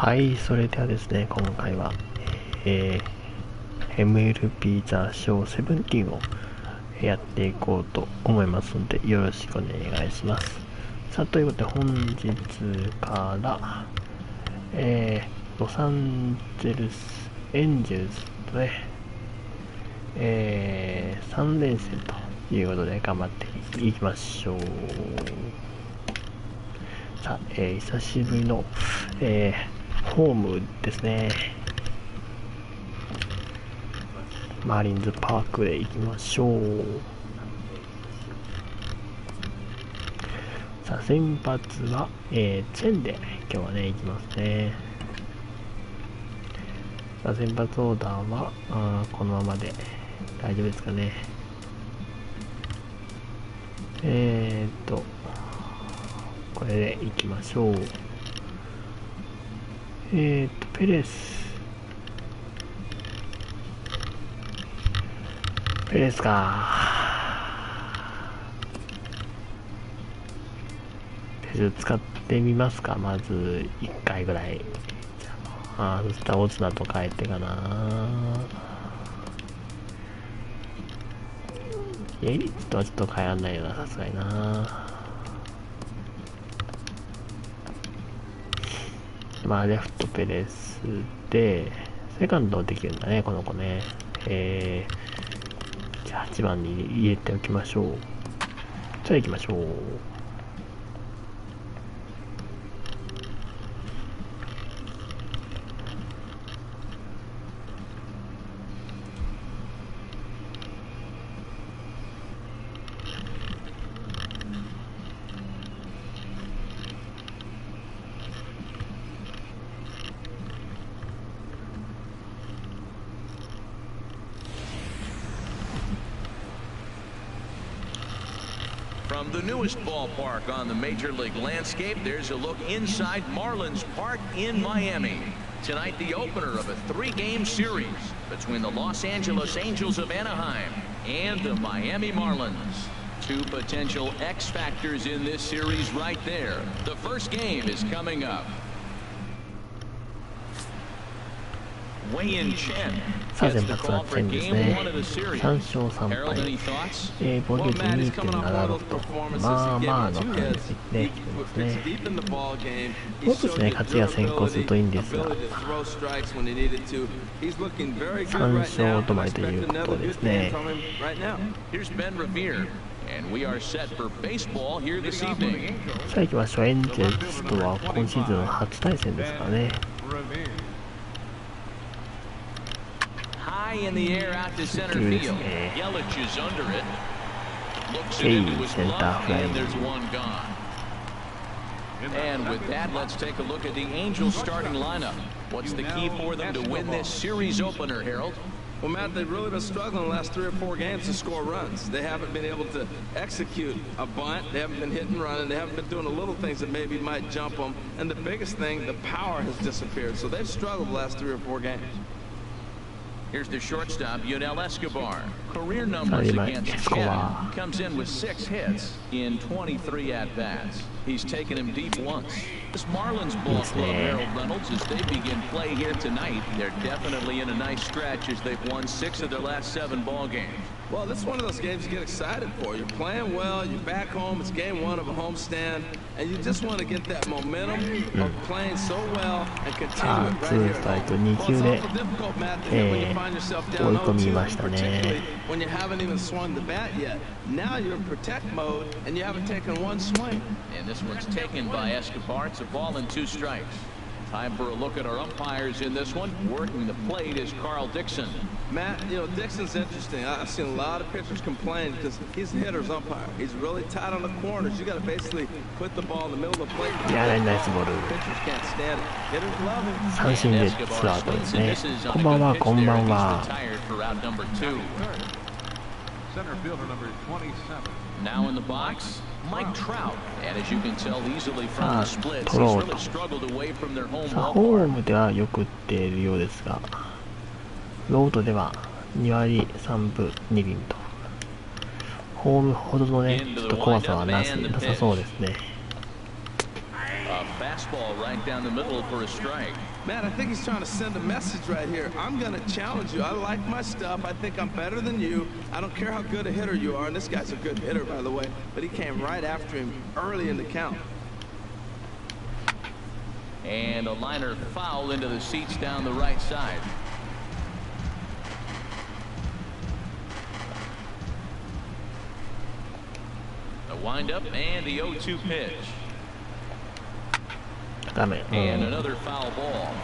はい、それではですね、今回は、MLB ザショー17をやっていこうと思いますので、よろしくお願いします。さあ、ということで本日から、ロサンゼルスエンジェルスとね、3連戦ということで頑張っていきましょう。さあ、久しぶりの、ホームですね。マーリンズパークへ行きましょう。さあ、先発は、チェンで今日はね、行きますね。さあ、先発オーダーはこのままで大丈夫ですかね。これで行きましょう。ペレスか。ペレス使ってみますか。まず1回ぐらい。そしたらオツナと変えてかな。エリッツとはちょっと変えらんないよな、さすがにな。まあレフトペレスでセカンドできるんだね、この子ね。じゃあ8番に入れておきましょう。じゃあ行きましょう。From the newest ballpark on the Major League landscape, there's a look inside Marlins Park in Miami. Tonight, the opener of a 3-game series between the Los Angeles Angels of Anaheim and the Miami Marlins. Two potential X factors in this series right there. The first game is coming up.さあ、先発はチェンですね。3勝3敗、防御率 2.76 と、まあまあの感じでね、来てますね。もう少しね、勝ちが先行するといいんですが、3勝止まりということですね。さあ行きましょう。エンジェルスとは今シーズン初対戦ですからね。In the air out to center field. Yelich is under it. Looks it into his glove, and there's one gone. And with that, let's take a look at the Angels starting lineup. What's the key for them to win this series opener, Harold? Well, Matt, they've really been struggling the last 3 or 4 games to score runs. They haven't been able to execute a bunt. They haven't been hitting, running. They haven't been doing the little things that maybe might jump them. And the biggest thing, the power has disappeared. So they've struggled the last 3 or 4 games. Here's the shortstop, Yunel Escobar. Career numbers against Chen. Comes in with 6 hits in 23 at-bats. He's taken him deep once. This Marlins ball club, Harold Reynolds, as they begin play here tonight, they're definitely in a nice stretch as they've won 6 of their last 7 ball games. Well, this is one of those games you get excited for. You're playing well, you're back home, it's game 1 of a homestand, and you just want to get that momentum of playing so well and continue it right here. Well, it's also difficult, Matt, when you find yourself down 0-2, particularly when you haven't even swung the bat yet. Now you're in protect mode, and you haven't taken 1 swing. And this one's taken by Escobar. It's a ball and 2 strikes. Time for a look at our umpires in this one. Working the plate is Carl Dixon. Matt, you know, Dixon's interesting. I've seen a lot of pitchers complain because he's a hitter's umpire. He's really tight on the corners. You got to basically put the ball in the middle of the plate. Nice ball. Pitchers can't stand it. Hitters love him. 三振でツーアウトですね。こんばんは、こんばんは。Now in the box, Mike Trout, and as you can tell easily from the splits, he's really struggled away from their home ballpark. ホームではよく打っているようですが、ロードでは2割3分2厘と、ホームほどのね、ちょっと怖さはなさそうですね。Man, I think he's trying to send a message right here. I'm going to challenge you. I like my stuff. I think I'm better than you. I don't care how good a hitter you are. And this guy's a good hitter, by the way. But he came right after him early in the count. And a liner foul into the seats down the right side. A windup and the 0-2 pitch. And another foul ball.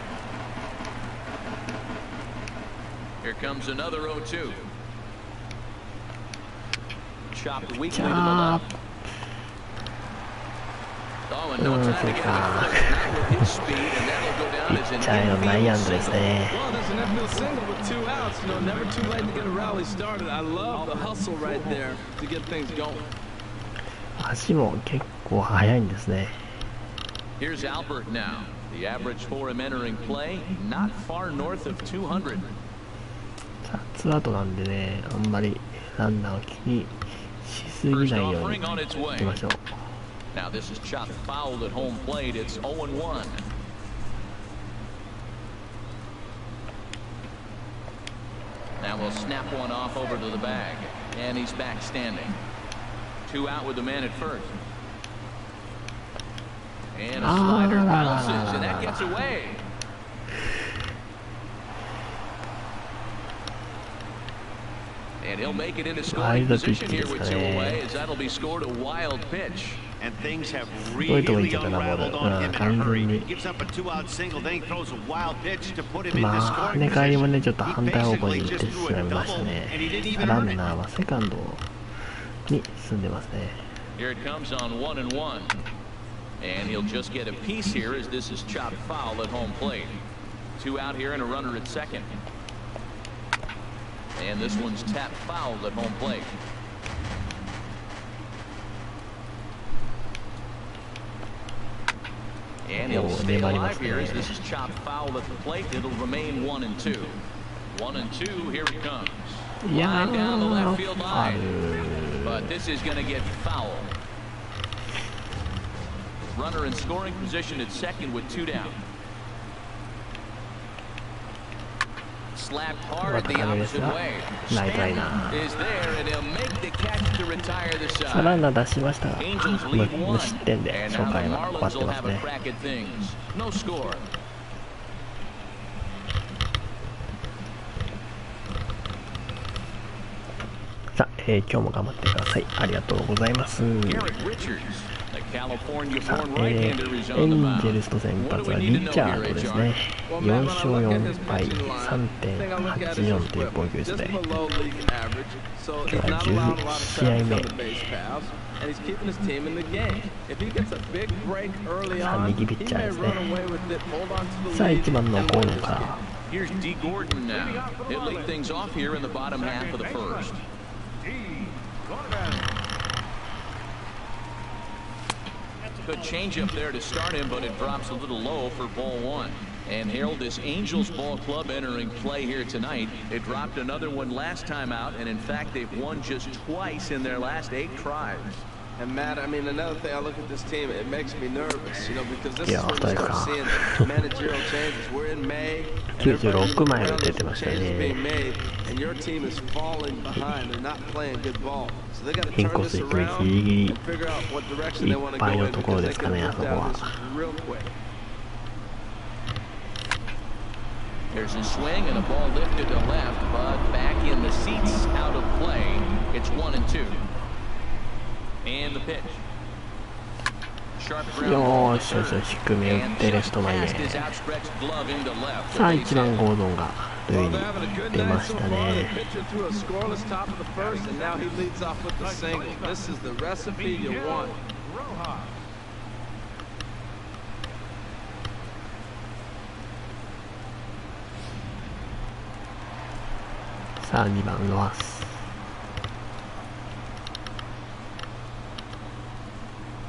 Here comes another 0-2. Chopped weakly to the left. Oh, and no time to get it with his speed, and that'll go down as an infield single. Well, there's an infield single with 2 outs. You know, never too late to get a rally started. I love the hustle right there to get things going. 足も結構速いんですね。Here's Albert now. The average for him entering play, not far north of 200. ツーアウトなんでね、あんまりランナーを気にしすぎないようにいきましょう。Now this is chopped foul at home plate. It's 0-1. Now we'll snap one off over to the bag, and he's back standing. 2 out with the man at first. And a slider bounces, and that gets away. And he'll make it into scoring position here with 2 away, as that'll be scored a wild pitch. And things have really unraveled on him in a hurry. He gives up a 2-out single, then he throws a wild pitch to put him into scoring 跳ね返りもね、ちょっと反対方向に行ってしまいましたね。ランナーはセカンドに進んでますね。Here it comes on 1-1. And he'll just get a piece here as this is chopped foul at home plate. 2 out here and a runner at second. And this one's tapped foul at home plate. And he'll stay alive here as this is chopped foul at the plate. It'll remain 1-2. 1-2, here he comes. Line down the left field line. But this is going to get foul. Runner in scoring position at second with 2 down. Slapped hard the opposite way. Stanton is there, and he'll make the catch to retire the side. ランナー出しましたが、Angels lead 1, 無失点で and 初 now the 回は終わっ Marlins て will ま have す a ね。 crack at things. No score. さあ、今日も頑張ってください。ありがとうございます。さあ、エンジェルスと先発はリチャードですね。4勝4敗 3.84 という防御率で、今日は11試合目。さあ、右ピッチャーですね。さあ、1番の河野から。Here's D. Gordon now. He'll lead things off here in the bottom half of the first. Good changeup there to start him, but it drops a little low for ball 1. And Harold, this Angels ball club entering play here tonight. It dropped another one last time out, and in fact, they've won just twice in their last 8 tries. And Matt, I mean, another thing, I look at this team, it makes me nervous, you know, because this is where we start seeing managerial changes. We're in May, and everybody's being made, and your team is falling behind. They're not playing good ball. So they got to turn this around and figure out what direction they want to go in, because they can move down this real quick. There's a swing and a ball lifted to left, but back in the seats, out of play. It's 1-2. And the pitch. Sharp ground ball. 低め打ってレフト前へ。さあ、1番ゴードンが塁に出ましたね。さあ、2番ロハス。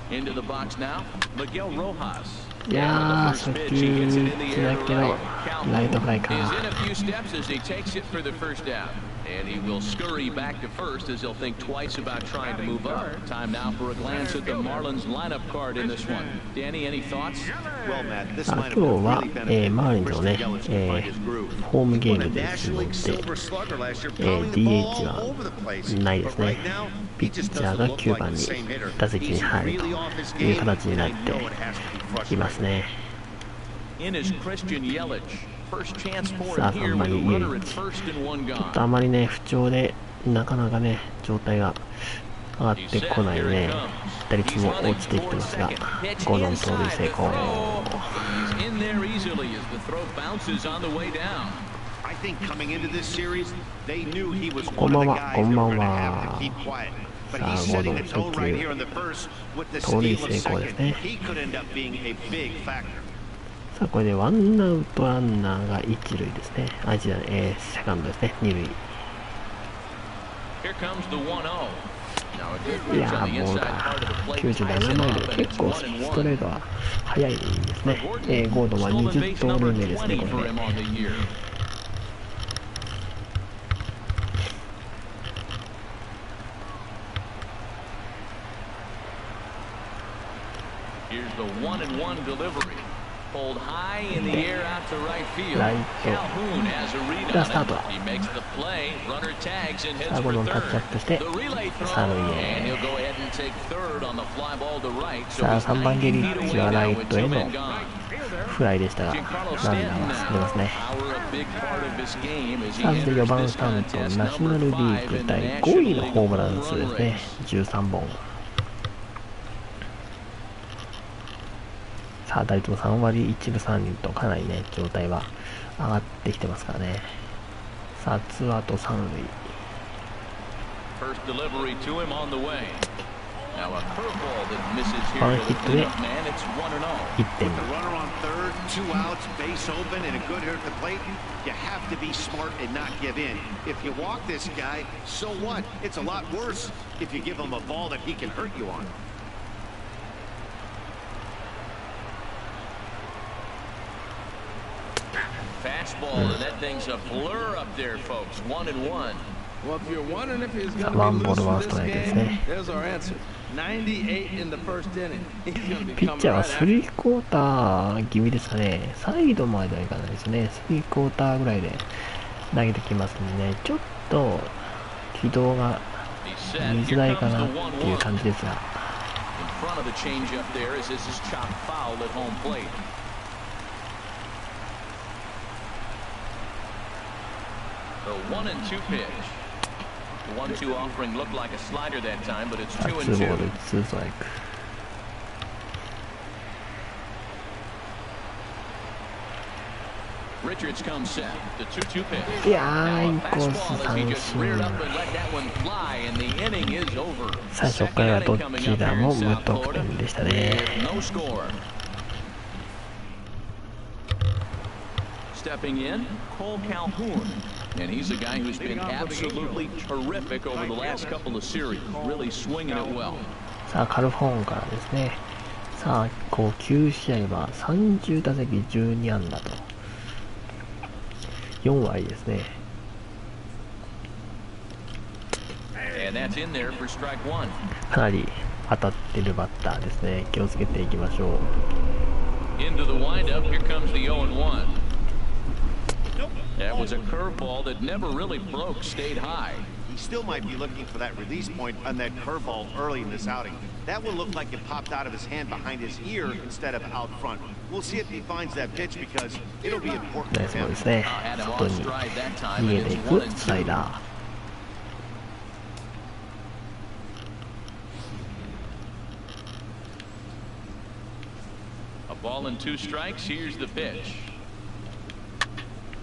Into the box now, Miguel Rojas. いやー、初球だけどライトフライか。 And he will scurry back to first as he'll think twice about trying to move up. Time now for a glance at the Marlins lineup card in this one. Danny, any thoughts? Well, Matt, this 今 lineup 日は really benefited マーリンズ from のね、 Yelich supplying his groove. ホームゲー Won ム a ですの National で、 League Silver Slugger last year, pounding the DH ball は all over the place. ないで But すね。 right now, ピ he ッチ just ャー doesn't が look 9 like 番 the に same hitter. 打席に He's 入る really off his という game, 形に and な I っ know it has to be ています frustrating. ね。 In is Christian Yelich. First chance for さあ him here 3番 with a にイエ runner リ at ッチ。 first and one ちょっ gone. とあまりね、不調でなかなかね、状態が上がってこないね。打率も落ちてきてますが、5の盗塁成功。 He's in there easily as the throw bounces on the way down. I think coming into this series, they knew he was こん one ば of ん the は、こ guys ん that ば were ん going to は。 have to keep quiet. But さあ he's 5 setting の the 初 tone right 球 here in the first with the 盗塁 steal 成 of 功です second. ね。 He could end up being a big factor. さあこれでワンアウトランナーが一塁ですね。あ、違う、セカンドですね。二塁。 Here comes the 1-0. Now a good い pitch や on ー、 the ボール inside だ。 part of the plate. Ties 97 him マイ up ル。 and 結 it's 構 1ス and トレ 1. ートは速いですね。ゴードンは Stolen 20 base 盗 number 塁目ですね、 20こ for れ him で。 on the year. Here's the 1-1 delivery. Pulled high in the air out to right field. Calhoun has a read on it. He makes the play. Runner tags and heads さあ、for ゴードンタッチア third. ップして、 The relay 三 throw, 塁 and へ。 he'll go ahead and take third on the fly ball to right. So さあ、 he's 3番ゲリ 90 feet ッチ away はラ now イ with トへ two の men gone. フライでしたが、ラン Giancarlo ナー Stanton は出ますね。 Power a big part of this game as he さあ、で enters 4番 this スタントン、 contest. ナショナルリ Number ー 5 グ in the 第 National 5位の League ホームラ home ン数 run ですね。 race. 13本。さあ、打率も3割1分3厘とかなりね、状態は上がってきてますからね。さあ、ツーアウト3塁。 First delivery to him on the way. Now a curveball that misses here ワン to ヒ the ットで cleanup man. It's 1-0. 1点。 The runner on third, 2 outs, base open, and a good hitter at the plate. You have to be smart and not give in. If you walk this guy, so what? It's a lot worse if you give him a ball that he can hurt you on. Fastball, and that thing's a blur up there, folks. 1-1. Well, if you're wondering if he's going to One be ball, loose one for this strikeです game, ね。 there's our answer. 98 in the first inning. He's going to be ピッ coming チャーは right ス after. リークォーター気味ですかね。サイドまではいかないですね。スリークォーターぐらいで投げてきますんでね、ちょっと軌道が He's set. 見づ Here らい comes か the なっていう 1-1. 感じですが。 In front of the changeup there as this is chopped foul at home plate. The 1-2 pitch. 1-2 offering looked like a slider that time, but it's ツーボー 2-2. ル、ツーストライク。Richards comes set. The 2-2 pitch. いやー、イ Now ン a コース fastball as he 三 just reared 振。 up and let that one fly, and the inning is over. 最初から Second ど inning coming ち up ら here も in 無 South 得 Florida 点でしたね。 with no score. Stepping in, Cole Calhoun. And he's a guy who's been absolutely terrific over the last couple of series. Really swinging it well. さあ、カルフォーンからですね。さあ、こう9試合は30打席12安打と4割ですね。 And that's in there for strike one. かなり当たってるバッターですね。気をつけていきましょう。 Into the windup, here comes the 0-1. That was a curveball that never really broke, stayed high. He still might be looking for that release point on that curveball early in this outing. That one looked like it popped out of his hand behind his ear instead of out front. We'll see if he finds that pitch because it'll be important ナイ for スボール him. ですね。 Had him 外 off に stride that time, 逃げ and てい it's く 1-2. スライダー。 A ball and 2 strikes. Here's the pitch.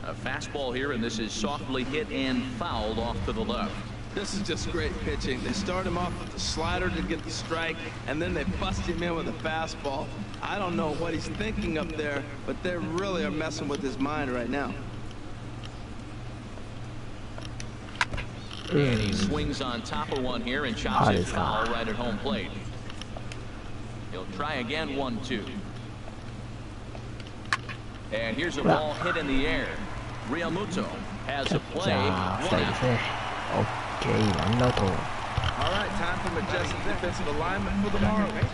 A fastball here, and this is softly hit and fouled off to the left. This is just great pitching. They start him off with the slider to get the strike, and then they bust him in with a fastball. I don't know what he's thinking up there, but they really are messing with his mind right now. And he swings on top of one here and chops it foul right at home plate. He'll try again, 1-2. And here's a ball hit in the air. Realmuto has a play. 2人ですね。OK、ワンアウト。All right, time for majestic defensive alignment for the Marlins.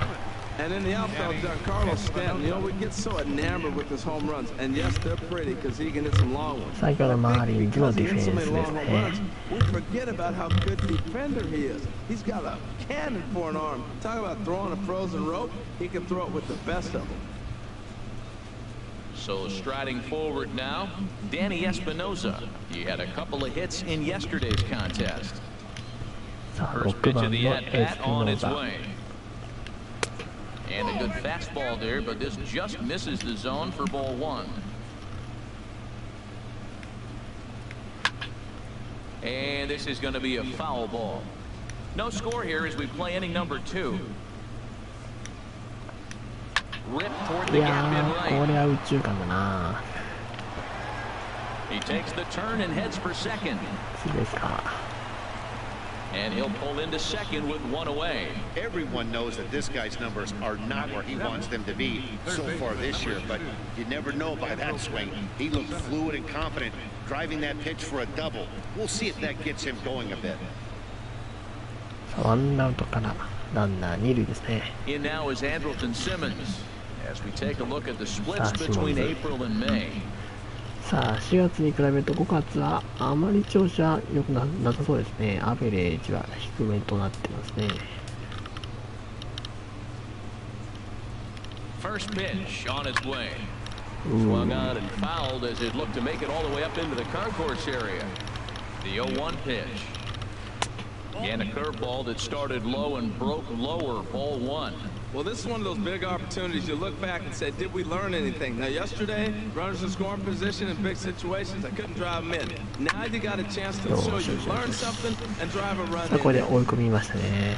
And in the outfield, Giancarlo Stanton, you know, we get so enamored with his home runs. And yes, they're pretty because he can hit some long ones. 最強のマーリンズのディフェンスですね。 We forget about how good defender he is. He's got a cannon for an arm. Talk about throwing a frozen rope. He can throw it with the best of them. So striding forward now, Danny Espinosa. He had a couple of hits in yesterday's contest. さあ、 First 6 pitch of 番 the の at エ bat スピ on ノ its ザ。 way. And a good fastball there, but this just misses the zone for ball one. And this is going to be a foul ball. No score here as we play inning number 2. Rip toward い the や gap in ー、こ right. れは宇宙間だな。 He takes the turn and heads for second. 次ですか。 And he'll pull into second with one away. Everyone knows that this guy's numbers are not where he wants them to be so far this year, but you never know by that swing. He looked fluid and confident, driving that pitch for a double. We'll see if that gets him going a bit. さあ、ワンアウトからランナー2塁ですね。 In now is Andrelton Simmons as we take a look at the splits Ah, between Simmons. April and May. さあ、4月に比べると5月はあまり調子は良くなさそうですね。アベレージは低めとなってますね。 First pitch on its way. Swung on and fouled as it looked to make it all the way up into the concourse area. The 0-1 pitch. Again, a curveball that started low and broke lower, ball one. Well, this is one of those big opportunities. You look back and say, did we learn anything? Now, yesterday, runners in scoring position in big situations, I couldn't drive them in. Now you got a chance to show you learn something and drive a run さあ、これで in. 追い込みましたね。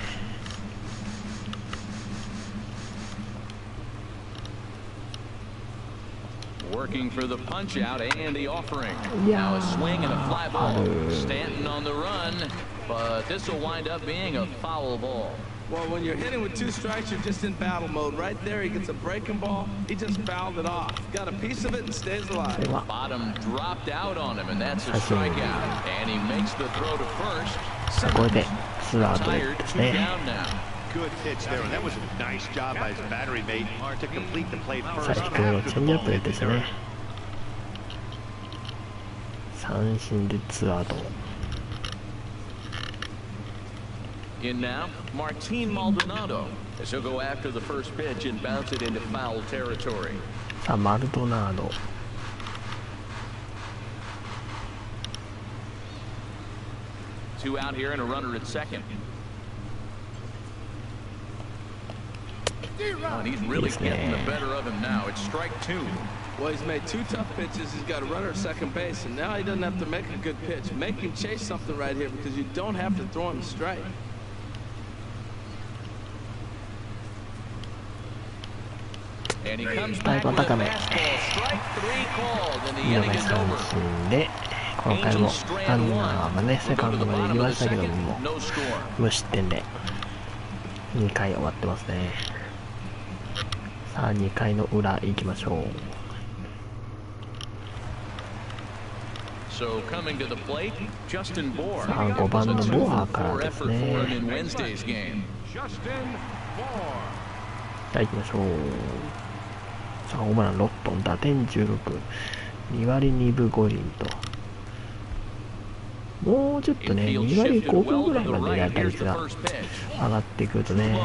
Working for the punch out and the offering. Yeah. Now a swing and a fly ball. Hello. Stanton on the run, but this will wind up being a foul ball. Well, when you're hitting with 2 strikes, you're just in battle mode. Right there, he gets a breaking ball. He just fouled it off. Got a piece of it and stays これ alive. は Bottom dropped out on him, and that's a I see. strikeout. And he makes the throw to first. さあ、これで2アウトで Tired, です 2 ね。 down now. Good pitch there, and that was a nice job by his battery mate to complete the play さあ、 first 低めの after チ the ェンジアッ ball プで hit です the dirt. ね。三振で2アウト。 In now, Martin Maldonado as he'll go after the first pitch and bounce it into foul territory. さあ、マルドナード。 2 out here and a runner at second. Oh, and he's really getting the better of him now. It's strike 2. Well, he's made 2 tough pitches. He's got a runner at second base, and now he doesn't have to make a good pitch. Make him chase something right here because you don't have to throw him straight. And he comes back with a fastball. Strike 3 called, and the 見 inning 逃し is 三 over. 振で、この回もランナーがね、セカンドまで行きましたけども、 No score. 無失点で2回終わってますね。さあ、2回の裏行きましょう。 So coming to the plate, Justin Bohr. さあ、5番のボアからで 4す effort for him ね。 in Wednesday's game. じゃあ行きましょう。さあ、ホームラン6本、打点16、2割2分5厘と。もうちょっとね、2割5分ぐらいまで打率が上がってくるとね、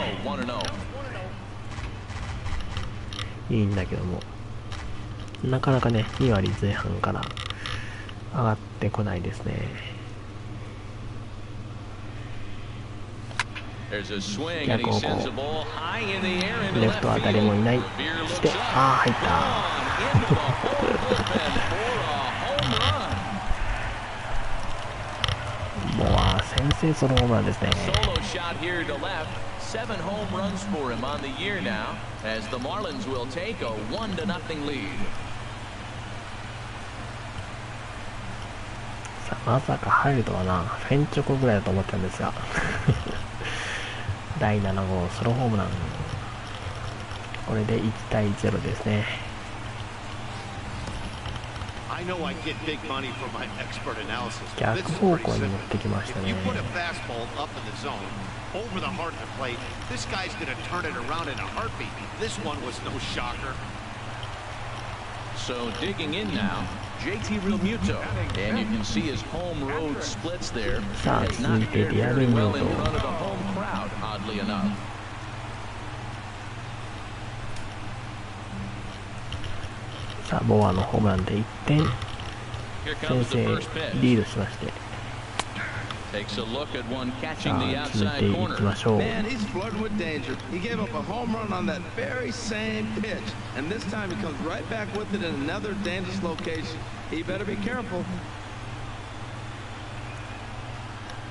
いいんだけども、なかなかね、2割前半から上がってこないですね。 There's a swing and he sends the ball high in the air into レ left フトは誰 field. もいない。 Beer そし looks て、 up. ああ、入っ Into the home bullpen for a home run. た。もう、先制ソロホームランですね。 Solo shot here to left. 7 home runs for him on the year now, as the Marlins will take a 1-0 lead. さあ、まさか入るとはな、フェンチョコぐらいだと思ったんですが。第7号ソロホームラン。これで1対0ですね。I know I get big money for my expert analysis. 逆方向に持ってきましたね。 If you put a fastball up in the zone, over the heart of the plate, this guy's going to turn it around in a heartbeat. This one was no shocker. So digging in now, JT Realmuto, and you can see his home road splits there. Has not fared very well in front of the home crowd, oddly enough. さあボアのホームランで1点 Here 先 comes the 制 first pitch. リードしまして Takes a look at one catching さ the あ続い outside てい corner. きましょう。 Man, he's flirting with danger. He gave up a home run on that very same pitch. And this time he comes right back with it in another dangerous location. He better be careful.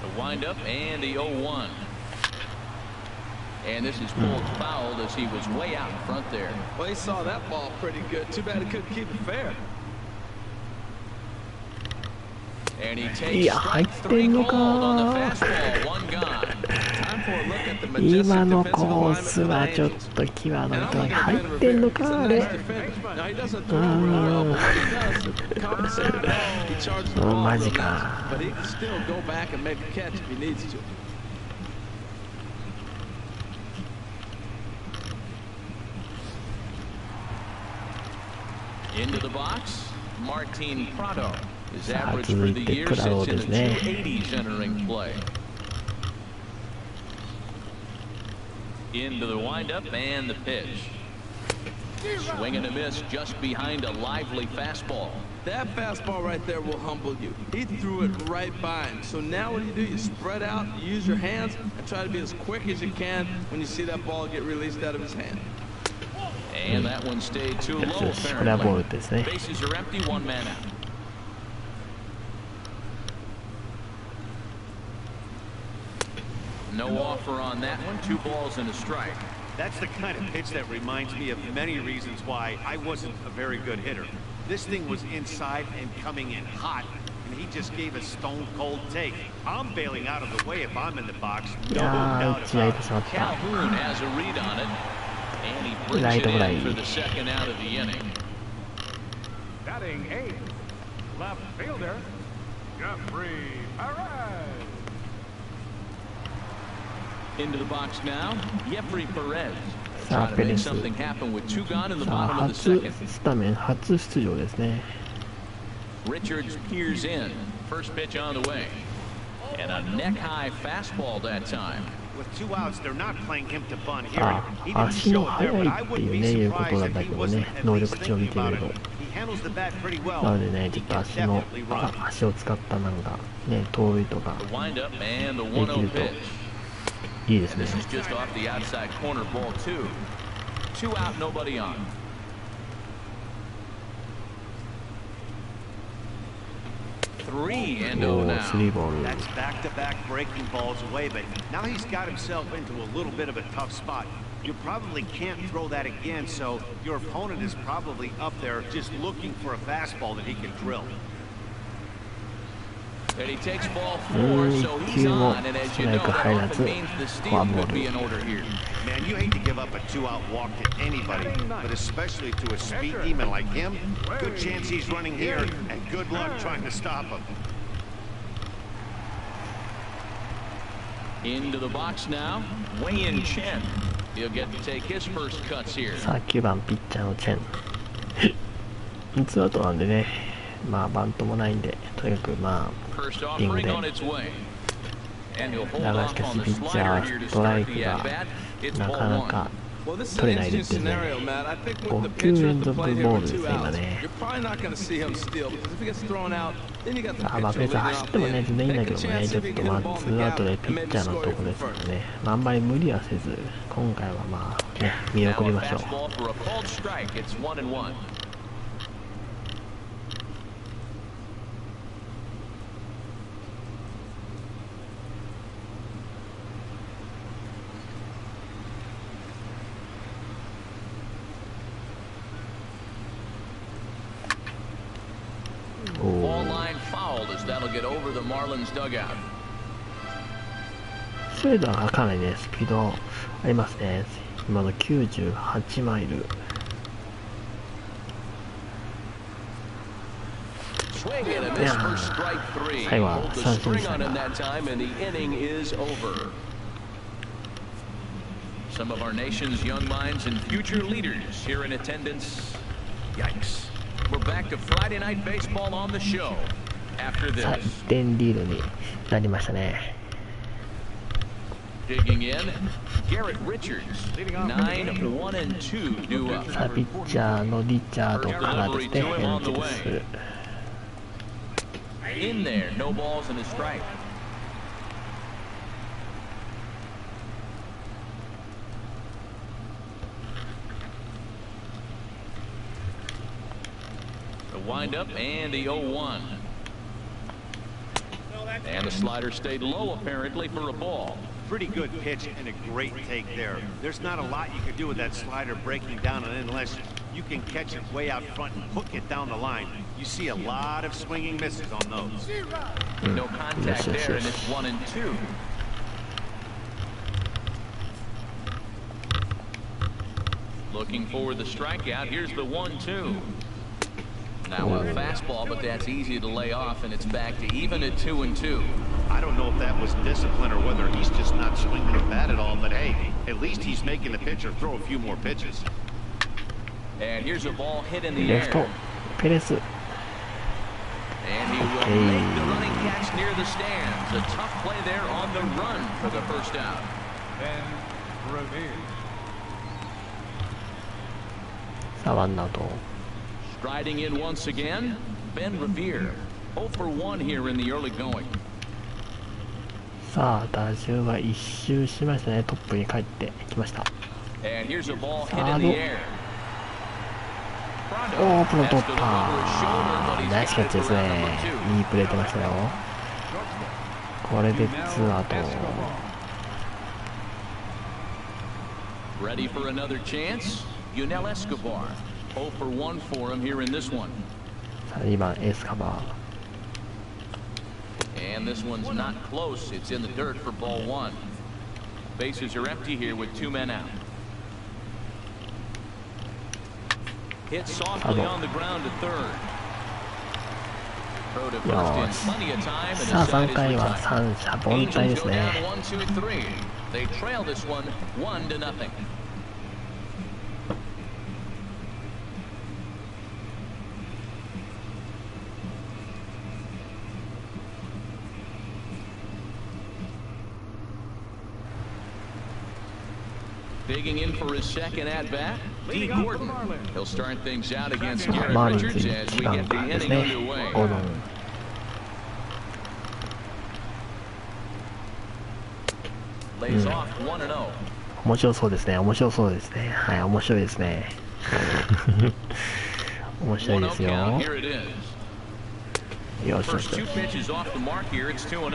The windup and the 0-1. And this is pulled fouled as he was way out in front there. Well, he saw that ball pretty good. Too bad he couldn't keep it fair. And he い takes や入っ strike て three んの called on the か fastball. One gone. Time for a look at the 今 majestic の defensive コー alignment ス of the はちょっ Angels. と際どい And と I'm 入 looking っ at てんの It's a かあ nice れ defender. Now, he doesn't throw real well, but when he does, compensate well. He charges the うん ball マ real ジ nice. か But he can still go back and make a catch if he needs to. Into the box, Martin Prado. His さあ average 続 for い the て year プラド sits で in す the ね 280s entering play. Into the windup and the pitch. Swing and a miss just behind a lively fastball. That fastball right there will humble you. He threw it right by him. So now what do? You spread out, you use your hands, and try to be as quick as you can when you see that ball get released out of his hand. And that one stayed too よ low しこれはボー apparently. ルですね Bases are empty, one man out. No offer on that one, 2 balls and a strike. That's the kind of pitch that reminds me of many reasons why I wasn't a very good hitter. This thing was inside and coming in hot, and he just gave a stone-cold take. I'm bailing out of the way if I'm in the box. い No や doubt ー打ち合い about て it. しまった Calhoun has a read on it, and he brings Right it away. in for the second out of the inning. Batting eighth, left fielder, Jeffrey Perez. Into the box now, Jeffrey Perez. さあ Trying to ペ make レス something happen with 2 gone in the さあ bottom of the 初 second. スタメン初出場ですね Richards peers in. First pitch on the way. And a neck-high fastball that time. With 2 outs, they're not playing him to bunt here. あ He didn't 足の show it there, 速 but い I ってい wouldn't う be ねいうこ surprised となん if だ he けどね wasn't at 能 least 力値を見 thinking てみ about る it. と He handles the bat pretty well. なのでねちょ He っと can 足の definitely run. 足を使ったなんかね盗塁とか The windup and the でき 1-0 ると pitch. いいです And ね this is just off the outside corner, ball 2. 2 out, nobody on. Three and お oh お now. スリーボール That's back-to-back breaking balls away, but now he's got himself into a little bit of a tough spot. You probably can't throw that again, so your opponent is probably up there just looking for a fastball that he can drill. And he takes ball 4, so he's on. And as you know, that often means the steal could be in order here. Man, you hate to give up a 2-out walk to anybody, but especially to a speed demon like him. Good chance he's running here, and good luck trying to stop him. Into the box now, Wei-Yin Chen. He'll get to take his first cuts here. さあ9番ピッチャーのチェンツーアウトなんでねまあバントもないんでとにかくまあ First リング offering で on its way. And he'll hold だが off しか on し the ピッチャー slider は here to ストライ start ク the が at-bat. It's な ball かな 1. か Well, this is 取 an れないで interesting すね scenario, Matt. I think with 5 the 球 pitcher 連 at the 続ボ plate ー here ル with です 2 ね今 outs, ね you're probably not going to see him steal because if he gets thrown out, then you got the さあまあ pitcher 別に leading 走 off っても the ね end. 全然いいんだ Take け a どもね chance ちょっ if he と get ま a あ ball ツ in the ーアウト gap で and ピッ maybe チャーの score と you こ from ですか first. らねあんまり無理はせず今回はまあね見 Now 送り a ましょう fastball for a called strike. It's 1-1. Ball line fouled as that'll get over the Marlins dugout. スレーダーがかなりねスピードありますね今の98マイル Swing and a miss for strike three. 最後は Pulled the 三振でし string た on him が that time, and the inning is over. Some of our nation's young minds and future leaders here in attendance. Yikes. We're back to Friday night baseball on the show after さあ this. 1点リードになりましたね。 Digging in, Garrett Richards, 9-1-2 due up. さあピッチャーのリチャードからですね、エンジェルス。 In there, no balls and a strike. The windup and the 0-1. And the slider stayed low apparently for a ball. Pretty good pitch and a great take there. There's not a lot you can do with that slider breaking down and in unless you can catch it way out front and hook it down the line. You see a lot of swinging misses on those. No contact there, and it's 1-2. Looking for the strikeout. Here's the 1-2. Now a fastball, but that's easy to lay off, and it's back to even at 2-2. I don't know if that was discipline or whether he's just not swinging the bat at all, but hey, at least he's making the pitcher throw a few more pitches. And here's a ball hit in the レフト air. ペレス。 And he will make the running catch near the stands. A tough play there on the run for the first out. Ben Revere. さあワンアウト。 Striding in once again, Ben Revere. 0 for 1 here in the early going. さあ打順は一周しましたね。トップに帰ってきました。 And here's a ball hit in the air. オープンの突破。ナイスキャッチですね。いいプレー出ましたよ。これで2アウト。 Ready for another chance? Yunel Escobar. 0 for 1 for him here in this one. さあ2番エスカバー。 And this one's not close. It's in the dirt for ball 1. Bases are empty here with 2 men out. Hit softly on the ground to third. Throw to first in plenty of time, and さあ his 3 side is 回は retired. 三者凡退 Angels です go ね。 down 1, 2, 3. They trail this one 1-0. 'Digging in for his second at bat, D. Gordon. He'll start things out against Garrett マーリンズ Richards に as 1 we 番 get か the らです inning ね。 underway. ゴードン。Lays off 1-0. 面白そうですね。面白そうですね。はい、面白いですね。面白いです 1-0 count. よ。 Here it is. よしよし First よ 2 し。 pitches off the mark here. It's 2-0.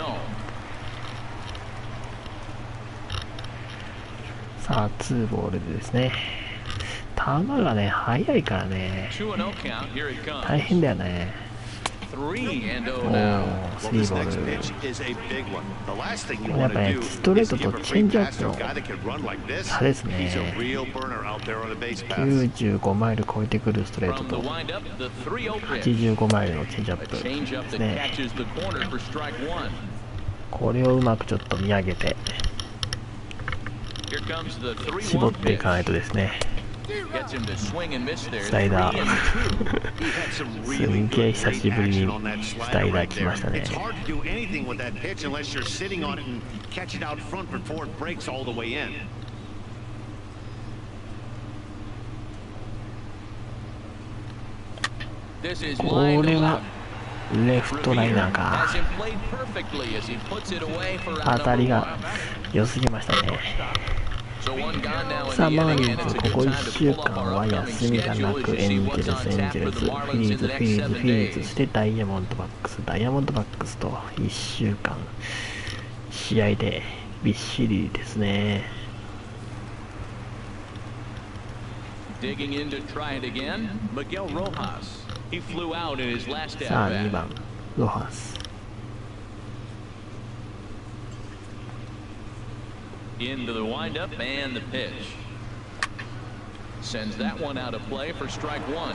さあ2ボールでですね。球がね速いからね。 2-0 count. Here it comes. 大変だよね。 3-0 お now. ー、 Well, 3 this ボ next ール。 pitch is a big one. The last thing you やっ want ぱ to ね do ストレー is ト give と a チェン free ジアッ pass プ to の a guy that can run like this. 差です He's a ね。 real burner out there on the base pass. 95マイル超えてくるストレート From the と windup, the 3-0 pitch. 85マイルのチェンジアッ A プで changeup す that ね。 catches the corner for strike 1. これをうまくちょっと見上げて Here comes the 絞っ 3-1ていかない pitch. とですね。 Gets him to swing and miss there. スライダー 3-2. He had some す really んげえ good 久し late ぶりに action on that ス slider ライダー right 来ました there. ね。 It's hard to do anything with that pitch unless you're sitting on it and catch it out front before it breaks all the way in. This is こ line れ to は left. レフトライナー Revere か。 has him played perfectly as he puts it away for 当 out たり number が 1. 良すぎましたね。 So one gone now in さあ the マー inning, リン and it's ズ a こ good こ time 1 to 週 pull up 間 our は upcoming 休みがな schedule く as エ you ン see ジェル what's ス、 on エン tap ジェル for ス、 the フィ Marlins リ in ー the ズ、フ next ィリーズ、フ 7 ィリーズ、 days. そしてダイヤモンドバックス、ダイヤモンドバックスと1週間試合でびっしりですね。 Digging in to try it again, Miguel Rojas. He flew out in his last さあ at 2 bat. 番ロハス。 Into the windup and the pitch. Sends that one out of play for strike 1.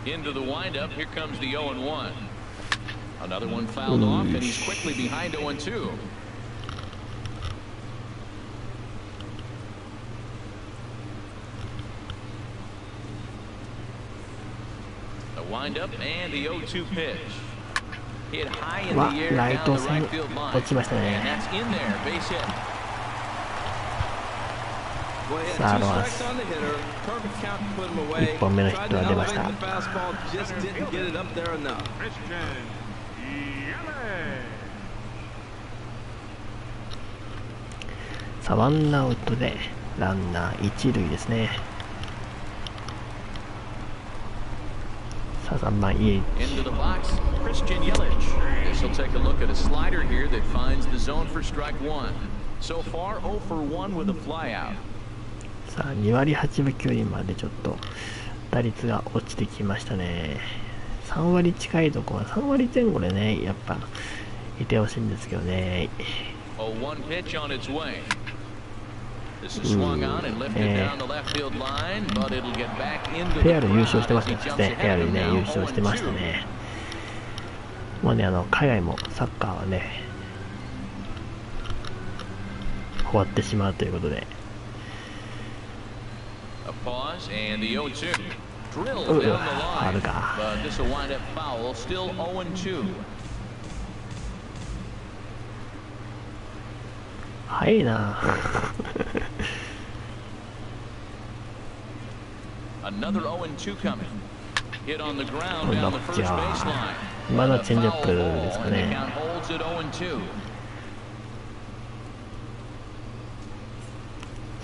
Into the windup, here comes the 0-1. Another one fouled off, and he's quickly behind 0-2. The windup and the 0-2 pitch. Hit high in the air down the right field line. And that's in there, base hit. Well, he had 2 strikes on the hitter. Perfect count to put him away. Tried to elevate the fastball, just didn't get it up there enough. Christian Yelich. さあワンアウトでランナー一塁ですね。さあ3番イエリ Into the box, Christian Yelich. This will take a look at a slider here that finds the zone for strike 1. So far 0 for 1 with a flyout. さあ2割8分9厘までちょっと打率が落ちてきましたね。3割近いとこは3割前後でねやっぱいてほしいんですけどね。 0-1 pitch on its way. This is swung on and lifted down the left field line, but it'll get back into the フェアル優勝してましたね。フェアルね優勝してましたね。まあね海外もサッカーはね終わってしまうということで。A pause and the 0-2 drilled down the line, but this will wind up foul. Still 0-2. 早いな。Another 0-2 coming. Hit on the ground down the first baseline. まだチェンジアップですかね。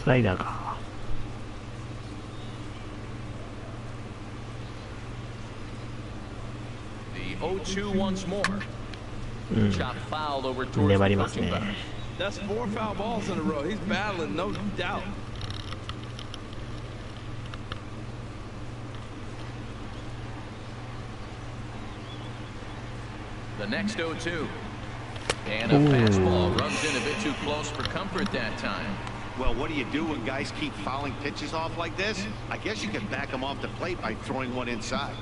スライダーか。0-2 once more. Shot fouled over towards 粘りますね。 That's 4 foul balls in a row. He's battling, no doubt. The next 0-2. And a fastball runs in a bit too close for comfort that time. Well, what do you do when guys keep fouling pitches off like this? I guess you can back them off the plate by throwing one inside.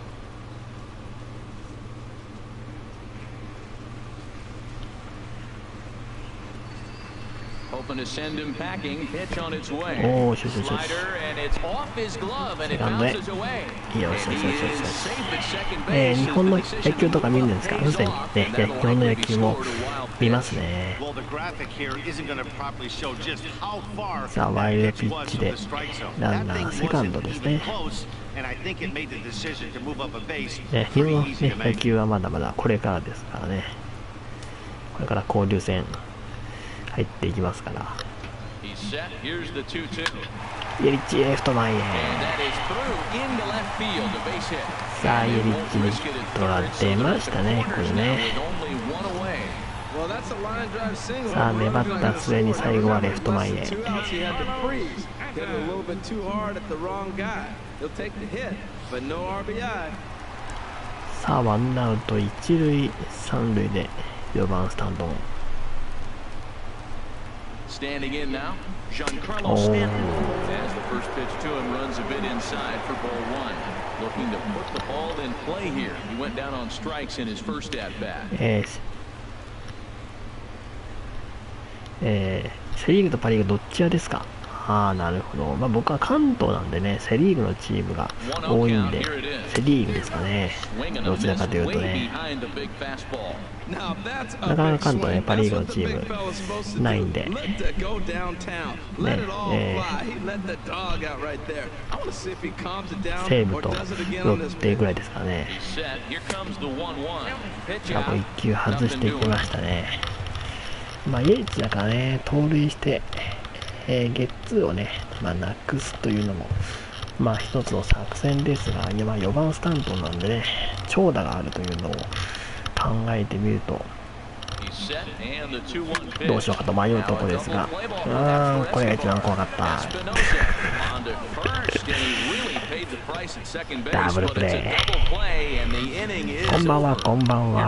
Hoping to send him packing. Pitch on its way. Slider, and it's off his glove, and it bounces away. And he is safe at second base. 日本の野球とか見るんですか？すでにね、日本の野球も見ますね。さあワイルドピッチでランナーセカンドですね。ね、日本の、ね、野球はまだまだこれからですからね。これから交流戦入っていきますから。イエリッチレフト前へ。さあイエリッチにヒットが出ましたね、これね。さあ粘った末に最後はレフト前へ。さあワンアウト一塁三塁で4番スタンドン。Standing in now, Giancarlo Stanton. As the first pitch to him runs a bit inside for ball 1. Looking to put the ball in play here. He went down on strikes in his first at bat. セリーグとパリーグどっち派ですか？ああ、なるほど。まあ僕は関東なんでね、セリーグのチームが多いんで、セリーグですかね。どちらかというとね。なかなか関東ね、パリーグのチームないんで。ね、西武とロッテぐらいですからね。あと1球外していきましたね。まあ、イエリッチだからね、盗塁して、ゲッツーをね、まあ、なくすというのも、まあ、一つの作戦ですが、まあ、4番スタントンなんでね、長打があるというのを考えてみると、どうしようかと迷うところですが、これが一番怖かった。ダブルプレー。こんばんは、こんばんは。い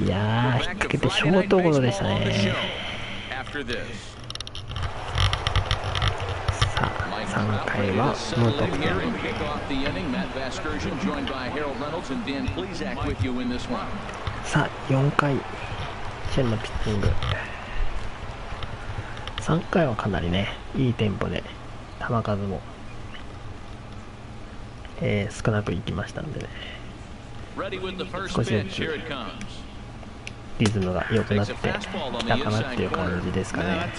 やー、引っ掛けてショートゴロでしたね。さあ、3回は無得点。さあ4回シェンのピッチング。3回はかなりねいいテンポで球数も、少なくいきましたんでね、少しずつリズムが良くなってきたかなっていう感じですかね。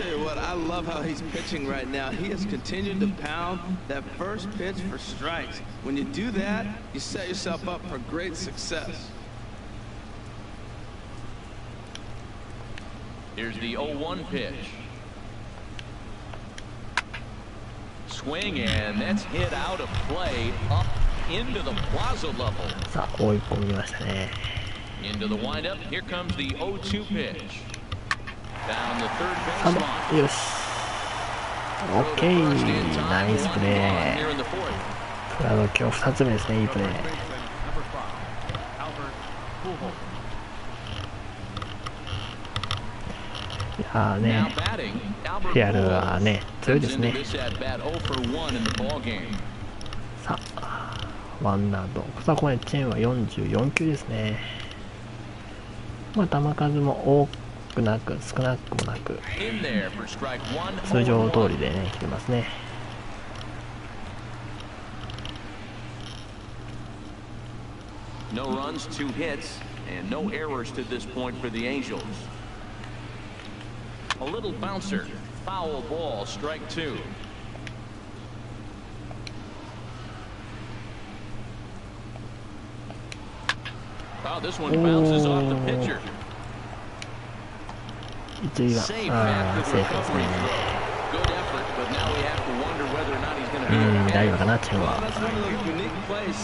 Here's the 0-1 pitch. Swing and that's hit out of play up into the plaza level. さあ追い込みましたね。Into the windup. Here comes the 0-2 pitch. Down the third base line. よし。OK。ナイスプレー。プラド今日2つ目ですね。いいプレー。いやーね、リアルはね強いですね。さあワンアウト。さあここまでチェーンは44球ですね。まあ球数も多くなく少なくもなく通常通りでね来てますね。No runs, 2 hits, and no errors to this point for the Angels. A little bouncer, foul ball, strike 2. Wow, this one bounces off the pitcher. 一塁はセーフですね。大丈夫かなチェンは。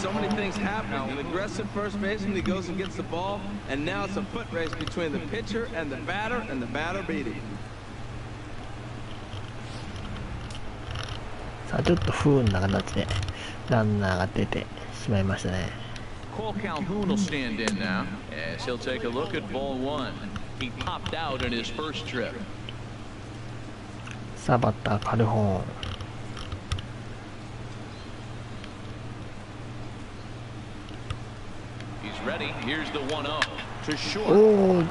So many things happen. An aggressive first baseman, he goes and gets the ball, and now it's a foot race between the pitcher and the batter beat him. さあちょっと不運な形でランナーが出てしまいましたね。Cole Calhoun will stand in now as he'll take a look at ball 1. He popped out in his first trip. さあバッターカルホーン。Ready. Here's the 1-0 to short. おお、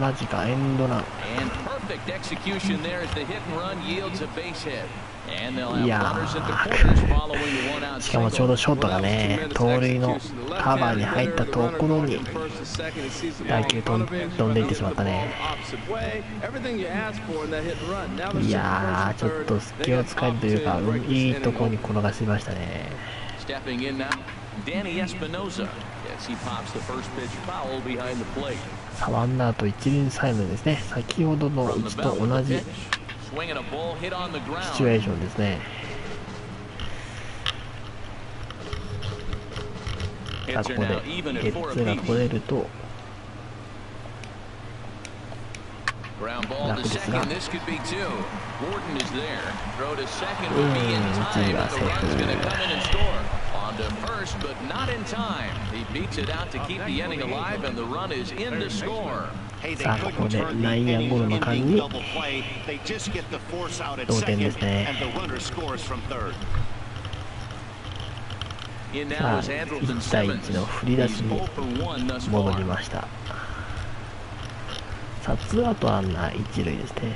マジかエンドラン。And perfect execution there as the hit and run yields a base hit. And they'll have いや runners at the corners following the 1-out しかもちょうどショートがね盗塁のカバーに入ったところに打球飛んでいってしまったね。いやーちょっと隙を使えるというかいいところに転がしましたね。Stepping in now, Danny Espinosa as he pops the first pitch foul behind the plate. さあワンアウト一塁サイドですね。先ほどの位置と同じシチュエーションですね。さあここでゲッツーが取れると楽ですが、一塁はセーフ。To first, but not in time. He beats it out to keep the inning alive, and the run is in to score. さあここで内野ゴロの間に同点ですね。さあ1対1の振り出しに戻りました。さあツーアウトランナー一塁ですね。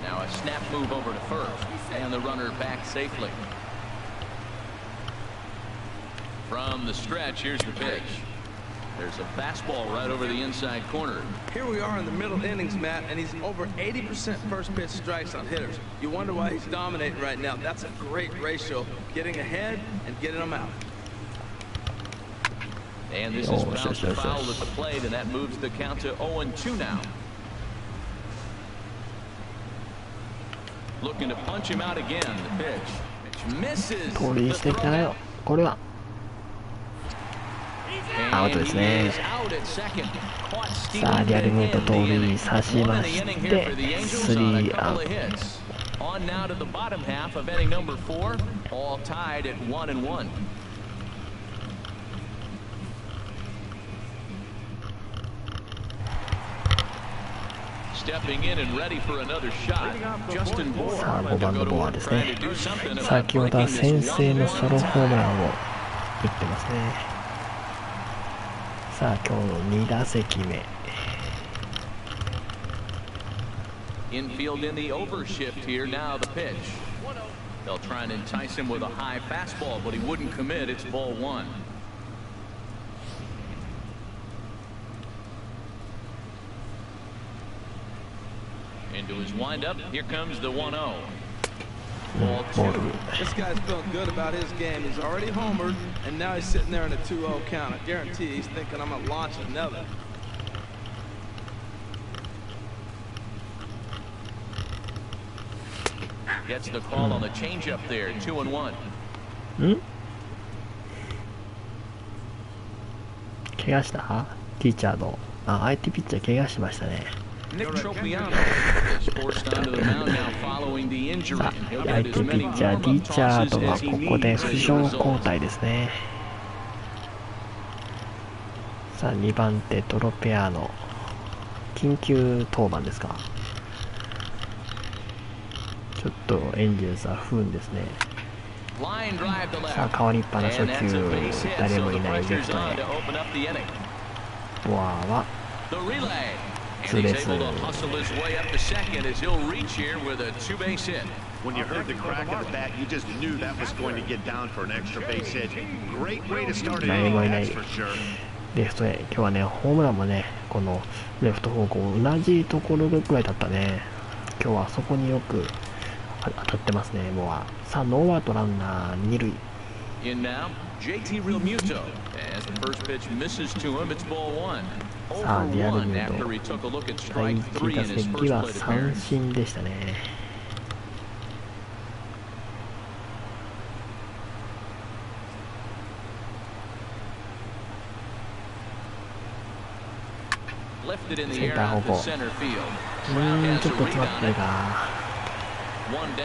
Now a snap move over to first, and the runner back safely. From the stretch, here's the pitch. There's a fastball right over the inside corner. Here we are in the middle innings, Matt, and he's over 80% first pitch strikes on hitters. You wonder why he's dominating right now. That's a great ratio, getting ahead and getting them out. And this is bounced foul at the plate, and that moves the count to 0-2 now. Looking to punch him out again. The pitch misses. 盗塁してきたよ。これはアウトですね。さあリアルミート盗塁さしましてスリーアウト。On now to the bottom half of inning number 4, all tied at 1-1. ス stepping in and ready for another shot. Justin さあ Bour 5番のボアですね。 trying to do something about 先ほどは breaking 先 this 制の 1-0 ソロホームランを打ってますね。さあ今日の2打席目。 Infield in the overshift here. Now the pitch. They'll try and entice him with a high fastball, but he wouldn't commit. It's ball one. Into his windup. Here comes the 1-0. Ball two. This guy's feeling good about his game. He's already homered, and now he's sitting there in a 2-0 count. I guarantee he's thinking, I'm going to launch another. Gets the call on the changeup there. 2-1. 怪我したティーチャード。相手ピッチャー怪我しましたね。 Nick Tropiano is forced onto the mound now following the injury. さあ He'll 相 get 手 as ピ many ッチャー warm-up ティーチャー tosses ドが as he ここで needs 負 as 傷 a 交 result. 代ですね。さあ2番手トロペアノ緊急登板ですか。ちょっとエンジェルスは不運ですね。 Line drive to さあ left. 変わりっぱな初 And that's 球 a base hit, 誰 so も the いないレ pressure's フト on へ to open up the inning. ボアは The relay. And ツーベ he's ース able to hustle his way up to second as he'll reach here with a two-base hit. When you heard the crack of the bat, you just knew that was going to get down for an extra base hit. Great way to start an 誰 inning, もいない that's for sure. レフトへ。今日はねホームランもねこのレフト方向同じところぐらいだったね。今日はそこによく当たってますねボア。さあノーアウトランナー2塁。 In now, JT Realmuto. As the first pitch misses to him, it's ball one. さあリアル Over ミ one ュー after he took a look at ト第 strike 1 three 打 in his 席 first は plate 三 appearance. 振でしたね。Lifted in the セン air ター out 方 to 向。 center field. ちょっと詰まってるか。 One down.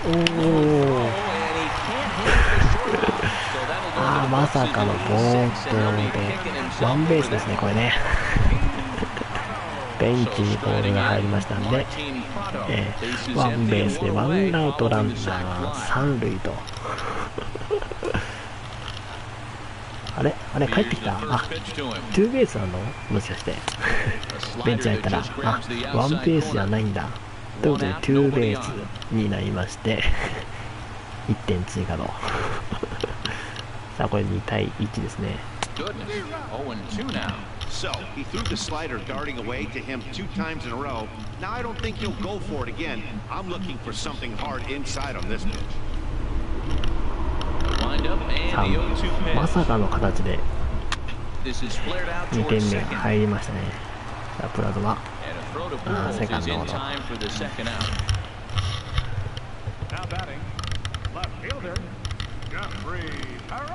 おお And he can't hit it for short. So that'll go あ to ー the ま Bucks さかの into 暴 the 投 sixth, and he'll be で kicking ワ himself ンベー over スです this ねこれ one. ね。ベンチにボールが入りましたんで、ワンベースでワンアウトランナー三塁と。あれ帰ってきた。ツーベースなのもしかしてベンチ入ったらワンベースじゃないんだということでツーベースになりまして1点追加のさあこれ2対1ですね。 0-2 now. So, he threw the slider darting away to him 2 times in a row. Now, I don't think he'll go for it again. I'm looking for something hard inside on this pitch. さあまさかの形で This is flared out 2 towards 点目 second. 入りましたね。さあプラズマ And a throw to Pujols is second in order. time for the second out. Now batting, left fielder, Jeffrey Perez.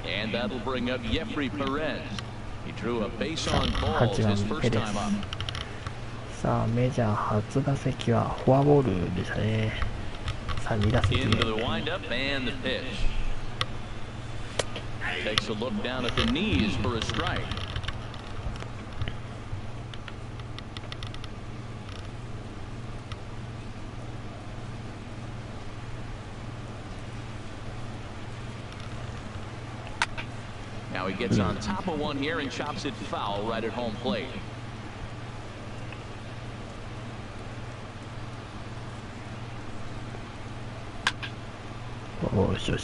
And that'll bring up Jeffrey Perez. He drew a base on balls his first time up. さあメジャー初打席はフォアボールでしたね。さあ2打席目 Into the windup and the pitch. Takes a look down at the knees for a strike. Now he gets on top of one here and chops it foul right at home plate.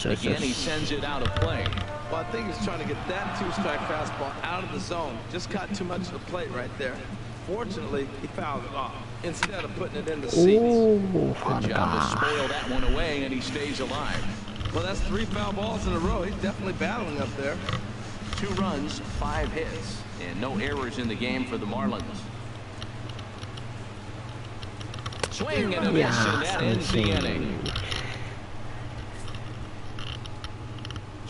Again, he sends it out of play. Well, I think he's trying to get that 2-strike fastball out of the zone. Just caught too much of the plate right there. Fortunately, he fouled it off instead of putting it in the seats. おおファウ Good ル job to か。 spoil that one away, and he stays alive. Well, that's 3 foul balls in a row. He's definitely battling up there. 2 runs, 5 hits, and no errors in the game for the Marlins. Swing and a い miss, や and ー that 三 ends the 振 inning.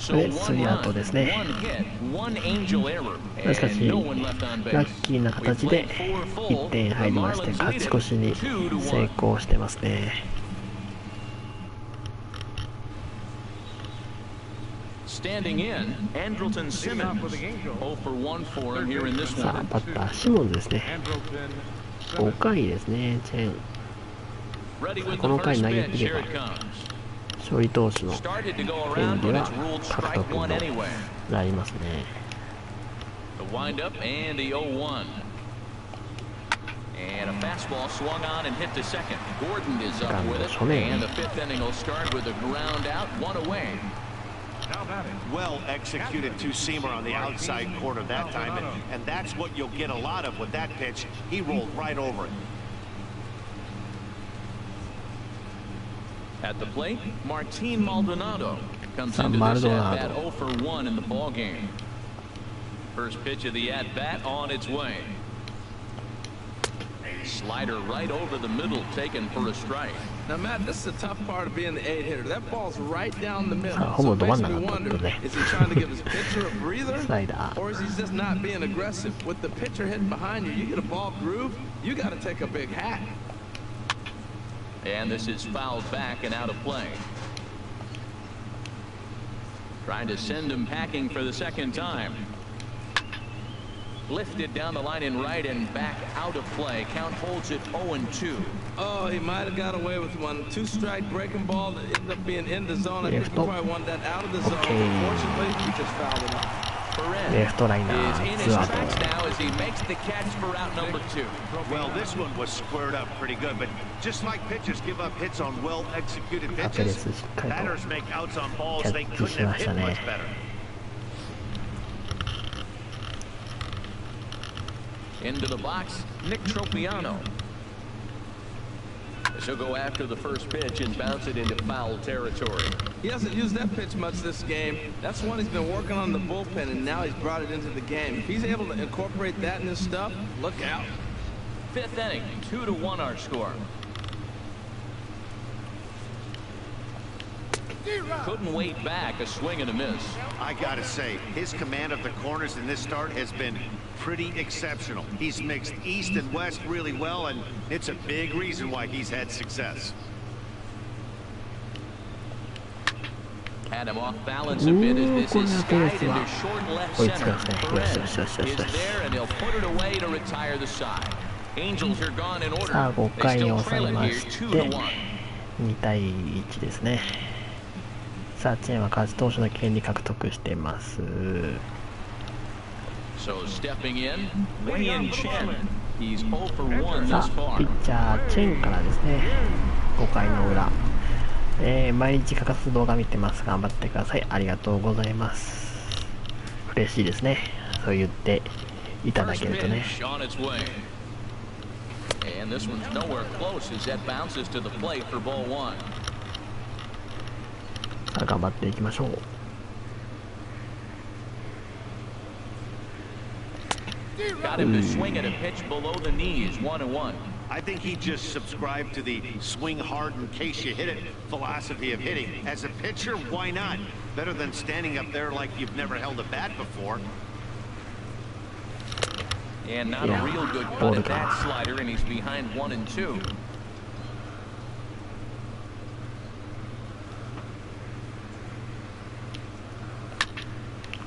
これスリーアウトですね。 One hit, one angel error, しかし and no one left on ラ base. ッキーな形で1点入りまして勝ち越しに成功してますね。Standing in, Andrelton Simmons. 0 for 1 for him here in this さあ one. バッターシモンズですね。5回ですね。チェン Ready with こ the の回 first 投げ pitch. 切れ Here ば it comes. 勝利投手の Started to go 権 around, 利 but は it's ruled 獲 strike 得 one の anyway. なりますね。 The windup and the 0-1. And a fastball swung on and hit to second. Gordon is up with it. And the fifth inning will start with a ground out, one away. Well executed two-seamer on the outside corner that time, and that's what you'll get a lot of with that pitch. He rolled right over it. At the plate, Martin Maldonado comes into this at-bat 0 for 1 in the ball game. First pitch of the at-bat on its way. Slider right over the middle, taken for a strike. Now, Matt, this is the tough part of being the 8-hitter. That ball's right down the middle. ほ So ぼ it ど真 makes ん me 中だった wonder, んでね。 is he trying to give his pitcher a breather? スライダー。 Or is he just not being aggressive? With the pitcher hitting behind you, you get a ball groove, you got to take a big hack. And this is fouled back and out of play. Trying to send him packing for the second time. Lifted down the line in right and back out of play. Count holds it 0-2. Oh, he might have got away with one. Two-strike breaking ball that ended up being in the zone. I think he probably wanted that out of the zone. Unfortunately, he just fouled it off. レフトライナ Is ー in ツ his ーアウト。 tracks now as he makes the catch for out number 2. Well, this one was squared up pretty good, but just like pitchers give up hits on well-executed アペレ pitches, スしっかりと batters make outs on balls they キャッチ couldn't し have ました hit ね。 much better. Into the box, Nick Tropiano. She'll go after the first pitch and bounce it into foul territory. He hasn't used that pitch much this game. That's one he's been working on the bullpen, and now he's brought it into the game. If he's able to incorporate that in his stuff, look out. Fifth inning, 2-1 our score. Couldn't wait back, a swing and a miss. I gotta say, his command of the corners in this start has been pretty exceptional. He's mixed east and west really well, and it's a big reason why he's had success. Had him off balance a bit as this is skied into short left center. Perez is there, and he'll put it away to retire the side. Angels are gone in order. さあ5 They 回に still 抑 trail え it ま here して 2-1. 2対1ですね。さあチェンは勝ち投手の権利獲得しています。 So stepping in, Wei-Yin Chen. He's 0 for 1さ thus あピ far. ッチャーチェンからですね。5回の裏、毎日欠かす動画見てます。頑張ってください。ありがとうございます。嬉しいですね。そう言っていただ First けるとね。 pitch on its way. And this one's nowhere close as that bounces to the plate for ball 1. さあ頑張っていきましょう。 Got him to swing at a pitch below the knees, 1-1. I think he just subscribed to the swing hard in case you hit it philosophy of hitting. As a pitcher, why not? Better than standing up there like you've never held a bat before. And not a real good cut at that slider, and he's behind 1-2.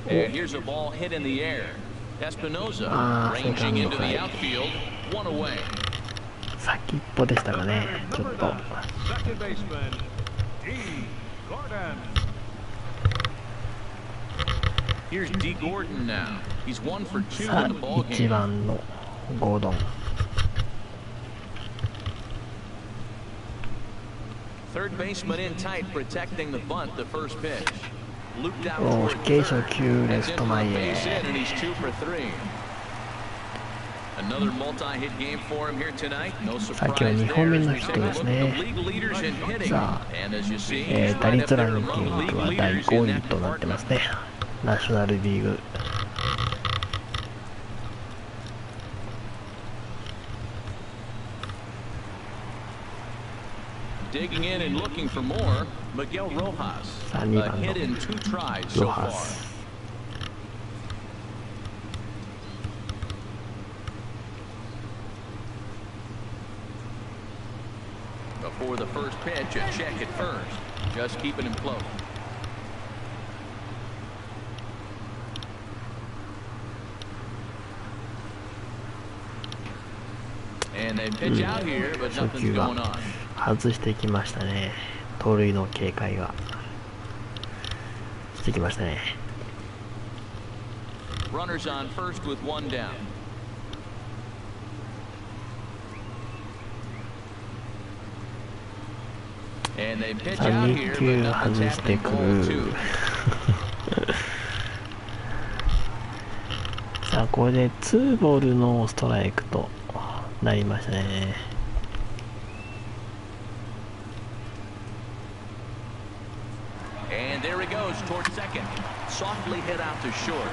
And here's a ball hit in the air. Espinosa ranging into the outfield, 1 away. 先っぽでしたかね。ちょっと。 Second baseman, D. Gordon. Here's D. Gordon now. He's 1 for 2さあ in the ball 1 game. 番のゴードン。 Third baseman in tight, protecting the bunt. The first pitch. Looped out お toward ー、継承 third. 球レ That's フ in ト for a 前 base へ。 hit, and he's 2 for 3. Another multi-hit game for him here tonight. No さっ surprise きの2 there 本目 as の we ヒッ take ト a です look at ね。 the league leaders in hitting. さあ、 And as you see, he's 打 right 率 up ラ there ンキ among ン league グは第 leaders 5 in 位 that となってま department. すね。ナショナルリーグ。 Digging in and looking for more, Miguel Rojas. さあ2 A 番の hit in 2 tries ロ so ハ far. ス。 Before the first pitch, a check at first. Just keeping him close. And they pitch out here, but 初 nothing's 球が going on. 外してきましたね。盗塁の警戒がしてきましたね。Runners on first with one down. And they pitch さあ out 2 here, 球 but 外 nothing's して happening. く Ball る two. さあこれで2ボールのストライクとなりましたね。And there he goes toward second. Softly hit out to short.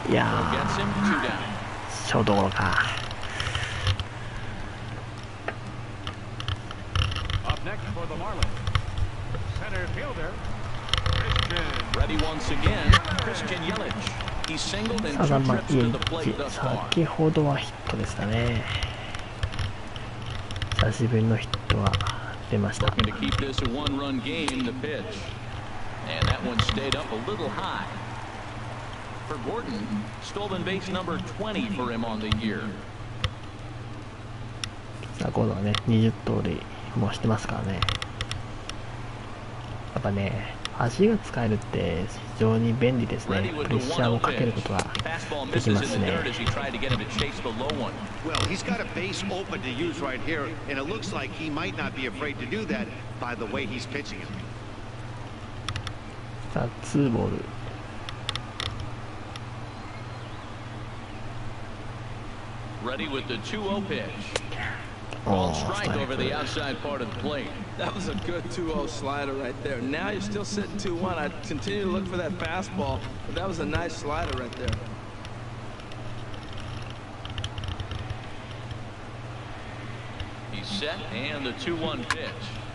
いや Gets him 2 down. ーショートゴロか。 Up next for the Marlins, center fielder, Christian. Ready once again, Christian Yelich. He singled and ただ 2 まあ trips to the plate thus far. 先ほどはヒットでしたね。久しぶりのヒットが出ました。 Looking to keep this a one-run game, the pitch. And that one stayed up a little high. For Gordon, stolen base number 20 for him on the year. さあ今度はね20盗塁もしてますからね。やっぱね足が使えるって非常に便利ですね。 Ready プ with レ the ッシャーを 1-0 かける pitch. ことが Fastball でき misses ま in す the ね。 dirt as he tried to get him to chase the low one. Well, he's got a base open to use right here, and it looks like he might not be afraid to do that by the way he's pitching him. さあ2ボール。 Ready with the 2-0 pitch. お Called ース strike トライ over ク。 the outside part of the plate. That was a good 2-0 slider right there. Now you're still sitting 2-1. I continue to look for that fastball, but that was a nice slider right there. He's set and the 2-1 pitch.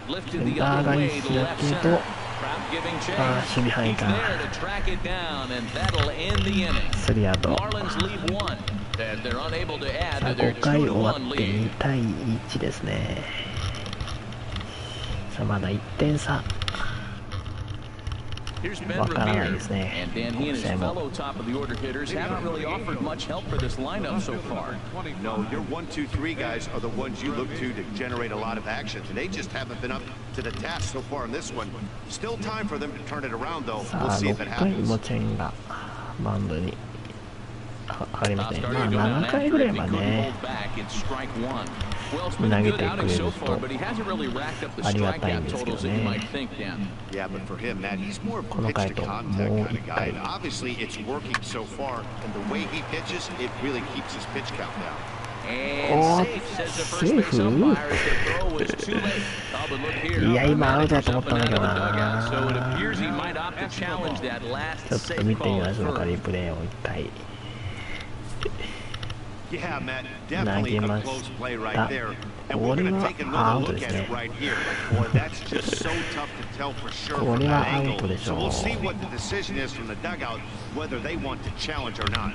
Lifted セン the ター other 側に way to 開 left ける center. と Crowd giving chase. 守備範囲 He's か。 there to track it down, and that'll end the inning. 3アウト。 Marlins leave one, and they're unable to add さあ to their 5回終わっ 2-1 て lead. 2対1ですね。さあまだ1点差。 Here's Ben わからない Revere, ですね。 and Dan, こ he の and 試 his 合も。 fellow top of the order hitters haven't really offered much help for this lineup so far. No, your 1, 2, 3 guys are the ones you look to generate a lot of action. They just haven't been up to the task so far in this one. Still time for them to turn it around, though. さ We'll あ see if it 6回 happens. もチェンがマウンドに上がりますね。 Top まあ starter to go down 7回 after ぐらい it. He は couldn't ね hold back. It's strike one. Well, it's been 投 a げ good てく outing れ so る far, と but he hasn't really racked up the ありがたい strikeout んですけど totals that you ね。 might think, Dan. Yeah, but for him, Matt, he's more of こ a の pitch 回 to と contact もう kind of 1 guy. 回 And obviously, it's working so far, and the way he pitches, it really keeps his pitch count down. And safe, says the first base umpire as the throw was too late. Oh, but look here. いや今アウトだと思ったんだけど Up and out of the dugout, so it な。 appears he might opt to challenge that last ちょっと safe 見てみ call ましょうか first. リプレイを1回。 Yeah, Matt, definitely a close play right there. And we're これ going to は take another アウト look です at ね it。right here. Boy, that's just so tough to tell for sure こ from れ that はアウ angle. トでし So ょ we'll う。 see what the decision is from the dugout, whether they want to challenge or not.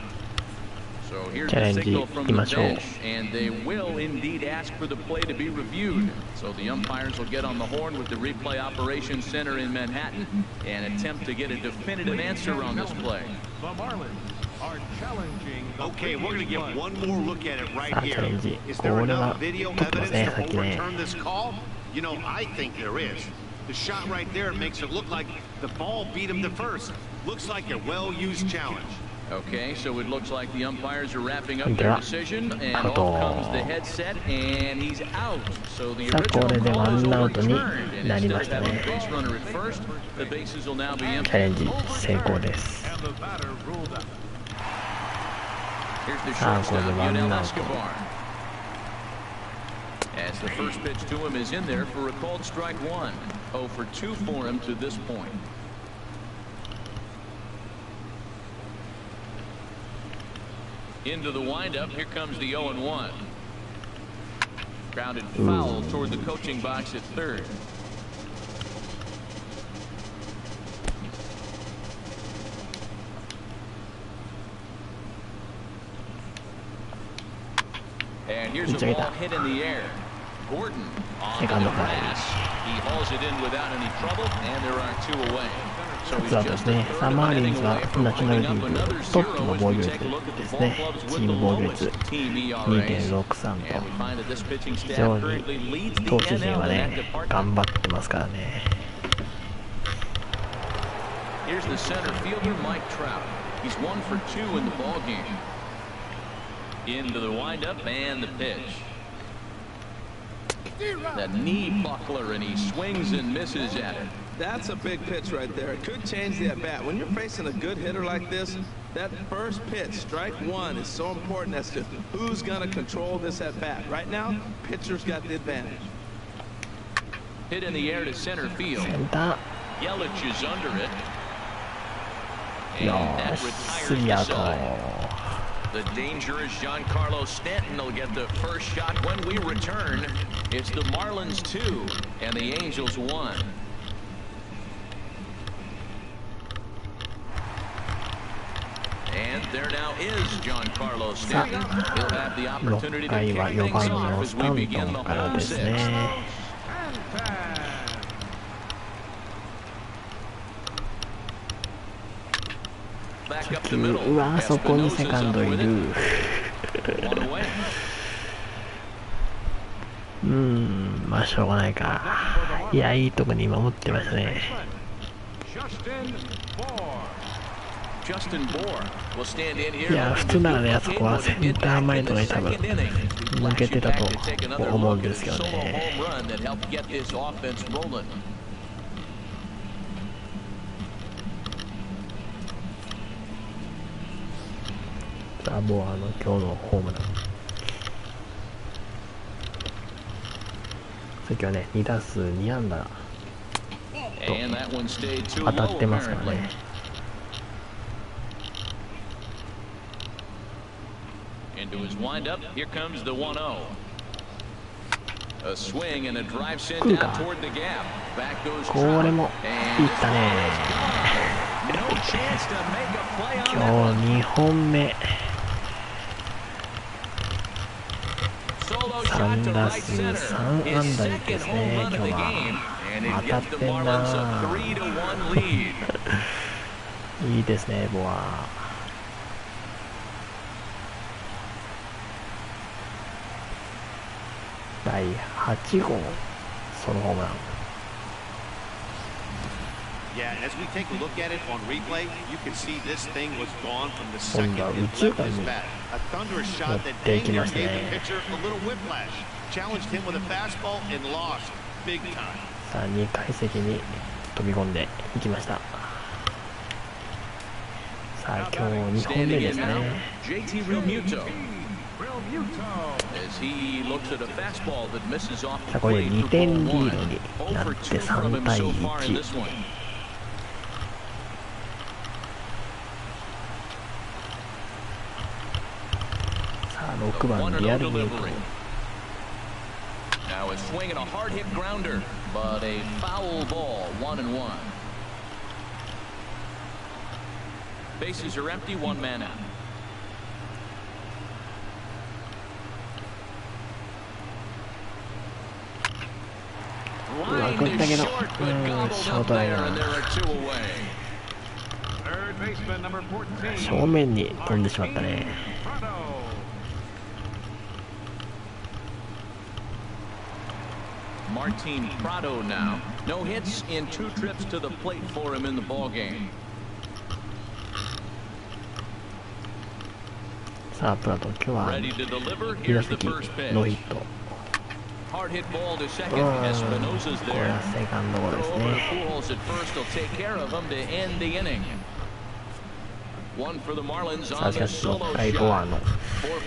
So here's チャレ the ンジ signal い from き the ましょう。 bench, and they will indeed ask for the play to be reviewed. So the umpires will get on the horn with the replay operations center in Manhattan and attempt to get a definitive answer on this play. The Marlins are challenging the Okay, we're going to get play. one more look at it right さあチャレン here. ジ。 Is こ there れは enough video 取ってます evidence ね to さっきね。 overturn this call? You know, I think there is. The shot right there makes it look like the ball beat him to first. Looks like a well-used challenge. Okay, so it looks like the umpires are wrapping up で their は decision, and アウ off ト。 comes the headset, and he's out. So the さあこ original れで call ワ is ンアウトに overturned, and なり instead ま of した having ね。 a base runner at first, the bases will now be チャ empty. レンジ成功です。 And the batter ruled out. Here's the さあこれ shortstop, でワン Yunel アウト。 Escobar. As the first pitch to him is in there for a called strike one. 0 for 2 for him to this point. Into the windup, here comes the 0-1. Grounded foul toward the coaching box at third. And here's a ball hit in the air. Gordon on the grass. He hauls it in without any trouble, and there are 2 away. 初だったですね。さあ、マーリンズはナショナルリーグトップの防御率ですね。チーム防御率 2.63 と、非常に投手陣はね、頑張ってますからね。Here's the center fielder, Mike Trout. He's 1 for 2 in the ball game. Into the windup and the pitch. That knee buckler, and he swings and misses at it. That's a big pitch right there. It could change the at bat. When you're facing a good hitter like this, that first pitch, strike one, is so important as to who's going to control this at bat. Right now, pitcher's got the advantage. Hit in the air to center field. Yelich is under it. And that retires the side. The dangerous Giancarlo Stanton will get the first shot when we return. It's the Marlins 2 and the Angels 1. And there now is Giancarlo Stanton. He'll have the opportunity to kick things off as we begin the home sixth. Back up the middle. うわ、そこにセカンドいる。まあしょうがないか。いや、いいとこに守ってましたね。いや、普通ならね、あそこはセンター前とかに多分抜けてたと思うんですけどね。サボアの今日のホームラン。さっきはね、2打数2安打と当たってますからね。Into his windup, here comes the 1-0. A swing and a drive sent down toward the gap. Back goes Trout. これもいったね。今日2本目。3打数3安打ですね、今日は。当たってんな。いいですね、ボア。第8号ソロホームラン。Yeah, and as we take a look at it on replay, you can see this thing was gone from the 今 second 度は it 右中 left 間 his に bat. A thunderous 持 shot っ that ていき dang ま near した gave the ね。 pitcher a little whiplash. Challenged him with a fastball and lost big time. さあ、2階席に飛び込んでいきました。さあ、今日2本目ですね。JT Realmuto. As he looks at a fastball that misses off さ the あ、これで plate 2 for 点リー ball ド one. に 0 なっ for て 2 from 3 him 対 so far in 1。 this one. さあ、6番リアルミュート。 Now a swing and a hard hit grounder, but a foul ball, 1-1. Bases are empty, 1 man out. うわ、これだけど、ショートライナー。正面に飛んでしまったね。Martin Prado now. No hits in 2 trips to the plate for him in the ball game. さあ、プラトン、今日は Ready to deliver. 2打 Here's the 席 first pitch. ノーヒット。 Hard hit ball to second. こ Espinosa's れ there. はセカンドゴロです Over to ね。 Pujols at first. He'll take care of him to end the inning. One for the Marlins さあ、 on し the かし6 solo 回ボア shot. の 4,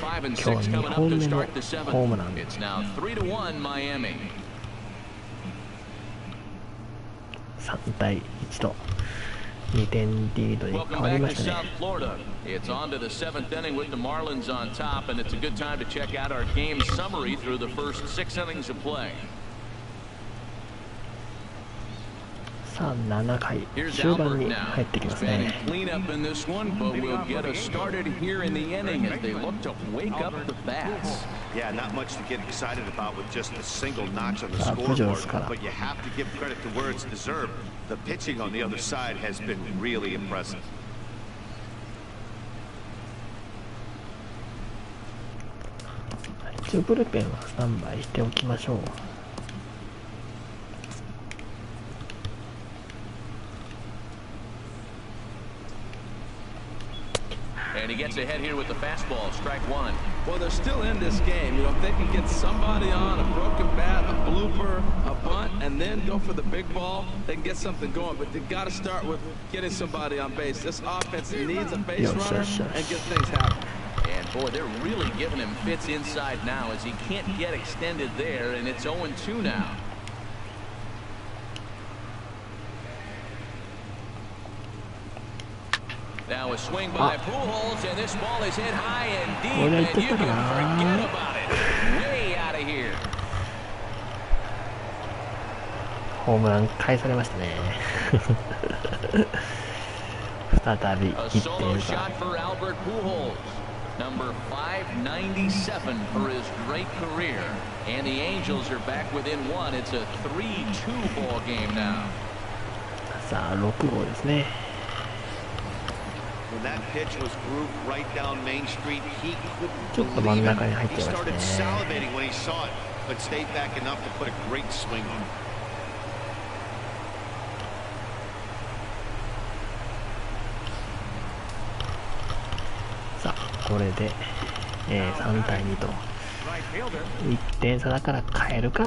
5, and 今 6 日2 coming up 本 to 目の start the ホーム 7th. ラン。 It's now 3-1 Miami. 3対1と2点リードに変 Welcome わり back ま to したね。 South Florida. It's on to the 7th inning with the Marlins on top, and it's a good time to check out our game summary through the first 6 innings of play. ささあ7回 Here's 終盤 Albert に now. 入ってきます Spanning ね。 cleanup in this one, but we'll get us started here in the inning as they look to wake up the bats. Yeah, not much to get excited about with just a single notch on the さあプジョース scoreboard, から but you have to give credit to where it's deserved. The pitching on the other side has been really impressive. 一応ブルペンはスタンバイしておきましょう。And he gets ahead here with the fastball, strike one. Well, they're still in this game. You know, if they can get somebody on a broken bat, a blooper, a bunt, and then go for the big ball, they can get something going. But they've got to start with getting somebody on base. This offense needs a base runner and get things happening. And boy, they're really giving him fits inside now as he can't get extended there, and it's 0-2 now. Now a swing by Pujols, and this ball is hit high and deep, and you can forget about it. Way out of here. ホームラン返されましたね。再び A 1 solo 点差。 shot for Albert Pujols. Number 597 for his great career. And the Angels are back within one. It's a 3-2 ball game now. さあ6号ですね。 When that pitch was grooved right down Main Street, he couldn't ちょっと真ん believe 中 it. に入って He ました started ね。 salivating when he saw it, but stayed back enough to put a great swing on it. さあこれで、3対2と Right fielder. 1点差だから変えるか。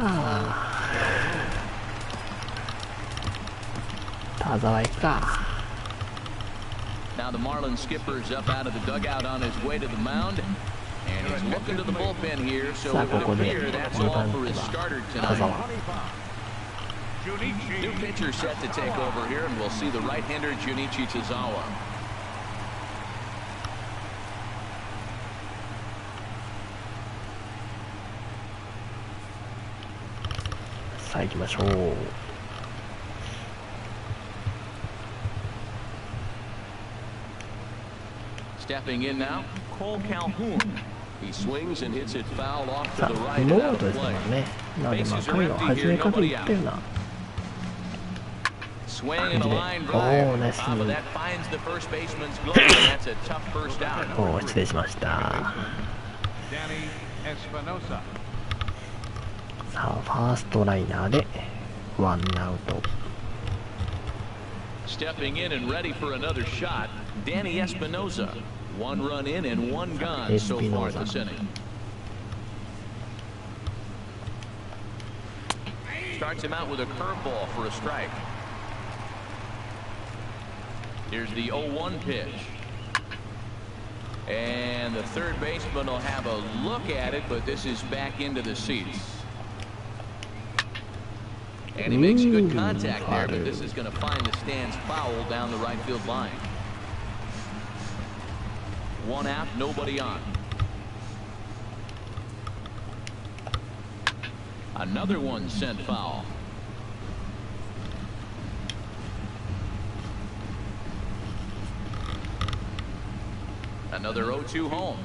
田沢行くか。 Now the Marlins skipper's up out of the dugout on his way to the mound. And he's looking to the bullpen here, so it would appear that's all for his starter 田 tonight. 沢。 New pitcher set to take over here, and we'll see the right-hander Junichi Tazawa. さあ行きましょう。 Stepping in now, Cole Calhoun. He swings and hits it foul off to さ the あ right ノ and ーア out ウトで of すから play. ね。なのでまあ Bases 彼 are の empty 初 here, めから言 nobody ったよう out. な Swing 感 and じ a で。 line お drive. お、ナイス。 Top of that finds the first baseman's glove, and that's a tough first out. おお、失礼しました。 Danny Espinosa. さあファーストライナーでワンアウト。 Stepping in and ready for another shot, Danny Espinosa. One run in and one gone so far this inning. Starts him out with a curveball for a strike. Here's the 0-1 pitch. And the third baseman will have a look at it, but this is back into the seats. And he makes good contact there, but this is going to find the stands foul down the right field line. One out, nobody on. Another one sent foul. Another 0-2 home.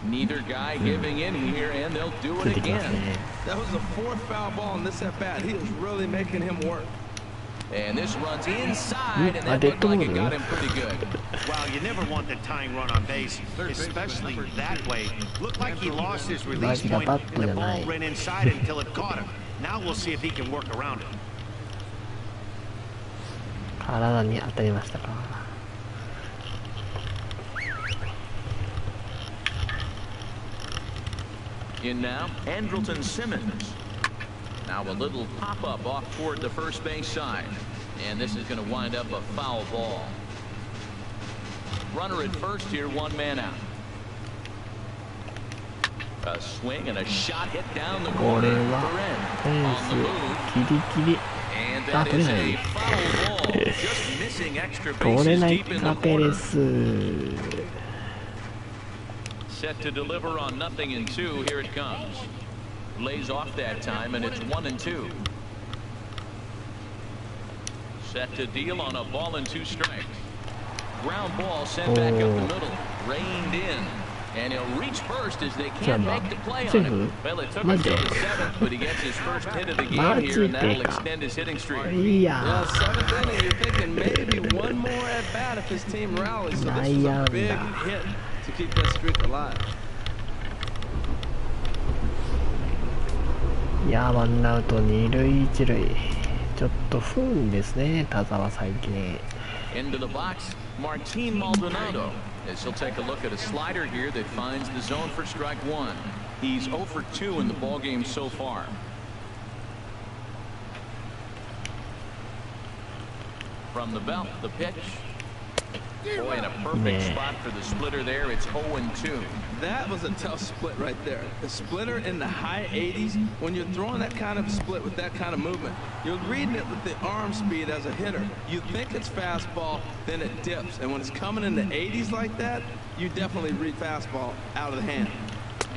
Neither guy giving in here, and they'll do it 出てきます again. ね。 That was the fourth foul ball in this at bat. He was really making him work. And this runs inside, and I that did looked like it too. got him pretty good. Wow, you never want the tying run on base, especially that way. Looked like he lost his release point, and the ball ran inside until it caught him. Now we'll see if he can work around it. 体に当たりましたか。 In now, Andrelton Simmons. Now a little pop-up off toward the first base side. And this is going to wind up a foul ball. Runner at first here, one man out. A swing and a shot hit down the こ corner. れは Perrin フェ on ン the move. スギリギリ And that is a foul ball. Just missing extra 取れ bases ない deep in the カペ corner. レス。 Set to deliver on 0-2. Here it comes. Lays off that time, and it's 1-2. Set to deal on a ball and 2 strikes. Ground ball sent back up the middle. Reined in. And he'll reach first as they can't make the play on him. Well, it took him to the 7th, but he gets his first hit of the game here, and that'll extend his hitting streak. Yeah, 7th inning, you're thinking maybe one more at bat if his team rallies. So this is a big hit to keep that streak alive. いやー、ワンアウト2塁1塁。ちょっと不運ですね、田澤最近。Into the box, Martin Maldonado. As he'll take a look at a slider here that finds the zone for strike 1. He's 0 for 2 in the ballgame so far. From the belt, the pitch. Boy, in a perfect spot for the splitter there. It's 0 and 2. That was a tough split right there. The splitter in the high 80s. When you're throwing that kind of split with that kind of movement, you're reading it with the arm speed as a hitter. You think it's fastball, then it dips. And when it's coming in the 80s like that, you definitely read fastball out of the hand.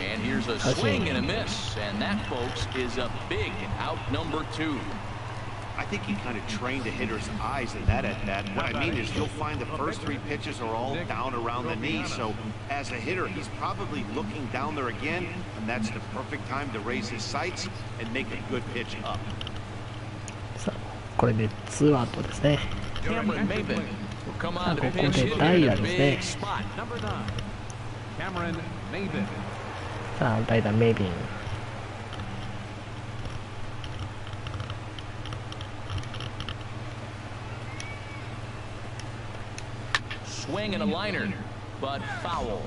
And here's a swing and a miss. And that, folks, is a big out number 2. I think he kind of trained the hitter's eyes in that at bat. What I mean is you'll find the first 3 pitches are all down around the knee. So as a hitter, he's probably looking down there again, and that's the perfect time to raise his sights and make a good pitch up. さあ、これで2アウトですね。Cameron Maybin will come on to ここ pinch で hit 代 in 打 a です big ね。 spot. Number 9, Cameron Maybin. さあ、代打メイビン。Swing and a liner, but foul.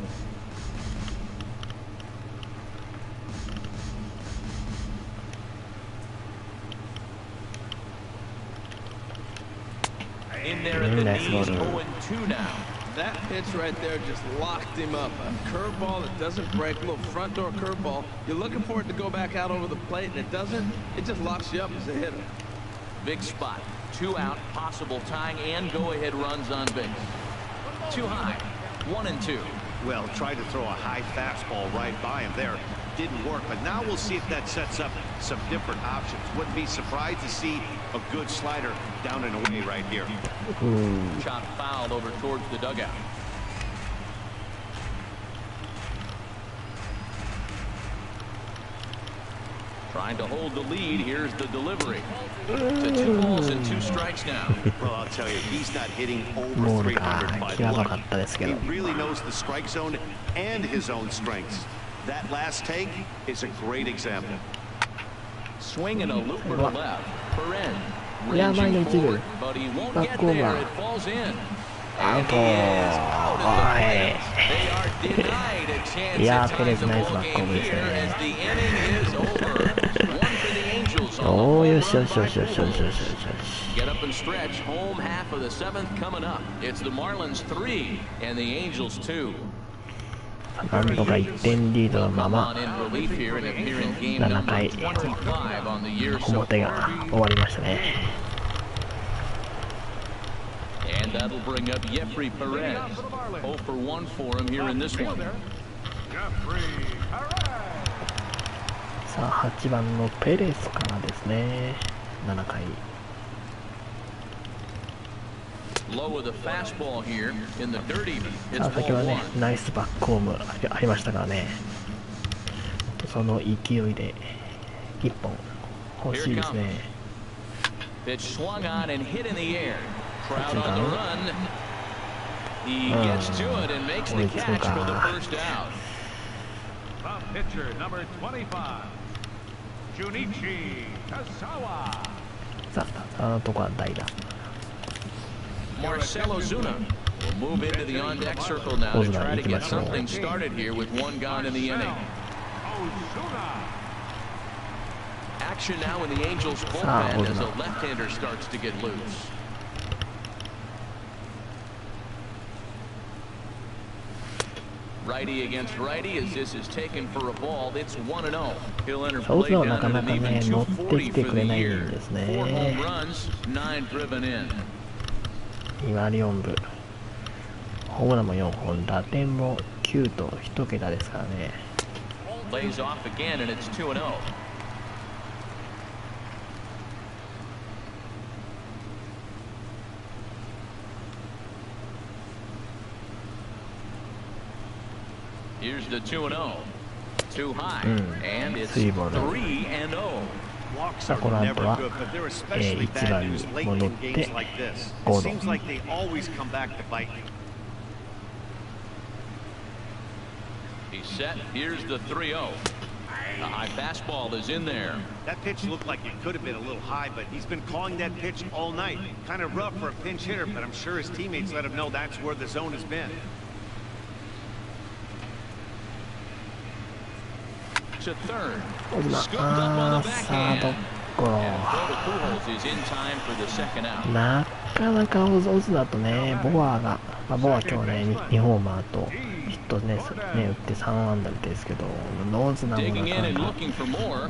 In there at the knees, 0 and 2 now. That pitch right there just locked him up. A curveball that doesn't break, a little front door curveball. You're looking for it to go back out over the plate, and it doesn't. It just locks you up as a hitter. Big spot. 2 out, possible tying and go-ahead runs on base. Too high. 1 and 2. Well, tried to throw a high fastball right by him there. Didn't work, but now we'll see if that sets up some different options. Wouldn't be surprised to see a good slider down and away right here. Shot fouled over towards the dugout. Trying to hold the lead. Here's the delivery. To 2 balls and 2 strikes now. Well, I'll tell you, he's not hitting over 300 by luck. He really knows the strike zone and his own strengths. That last take is a great example. Swing and a looper to left. Perrin. Yeah, Ranging mine forward, too. but he won't Back get there. over. It falls in. Out. And he is out at the plate. They are denied a chance Yeah, to tie Perez the nice ball back game over here there. as the inning is over. 1 for the Angels on the Oh, home yes, run yes, by yes, yes, yes, Pujols. yes, yes, yes. Get up and stretch. Home half of the 7th coming up. It's the Marlins 3 and the Angels 2. なんとか1点リードのま Come ま on in relief here and appear in game 7 number 回 25 on the year so 表が far. 終わりましたね。 And that'll bring up Jeffrey Perez. 0 for 1 for him here in this one. Jeffrey Perez. さあ、8番のペレスからですね。7回。 Low of the fastball here in the dirty. さ It's あ、先ほど ball ね、 1. ナイスバックホームありましたからね。その勢いで1本欲しいですね。 Pitch swung on and hit in the air. Crowd on the run. He gets to it and makes the catch for the first out. The pitcher, number 25, Junichi Tasawa. さあ、あのとこは代打。 Marcell Ozuna will move into the on-deck circle now to try to get something started here with 1 gone in the inning. Ozuna. Action now in the Angels bullpen as a left-hander starts to get loose. Righty against righty as this is taken for a ball. It's 1-0. He'll enter play down at an even 240 for the year. 4 home runs, 9 driven in. 2割4分。ホームランも4本、打点も9と1桁ですからね。 Lays off again and it's 2-0. Here's the 2-0. Too high. And it's 3ボール。3-0. さあこの後は、1番に戻ってゴードン。He's set. Here's the 3-0. The high fastball is in there. That pitch looked like it could have been a little high, but he's been calling that pitch all night. Kind of rough for a pinch hitter, but I'm sure his teammates let him know that's where the zone has been. To third. あー、サードゴロ。なかなかオズだとね、ボアが、ボア今日ね、2ホーマーとヒットね、打って3安打ですけど、ノーズナもなかなか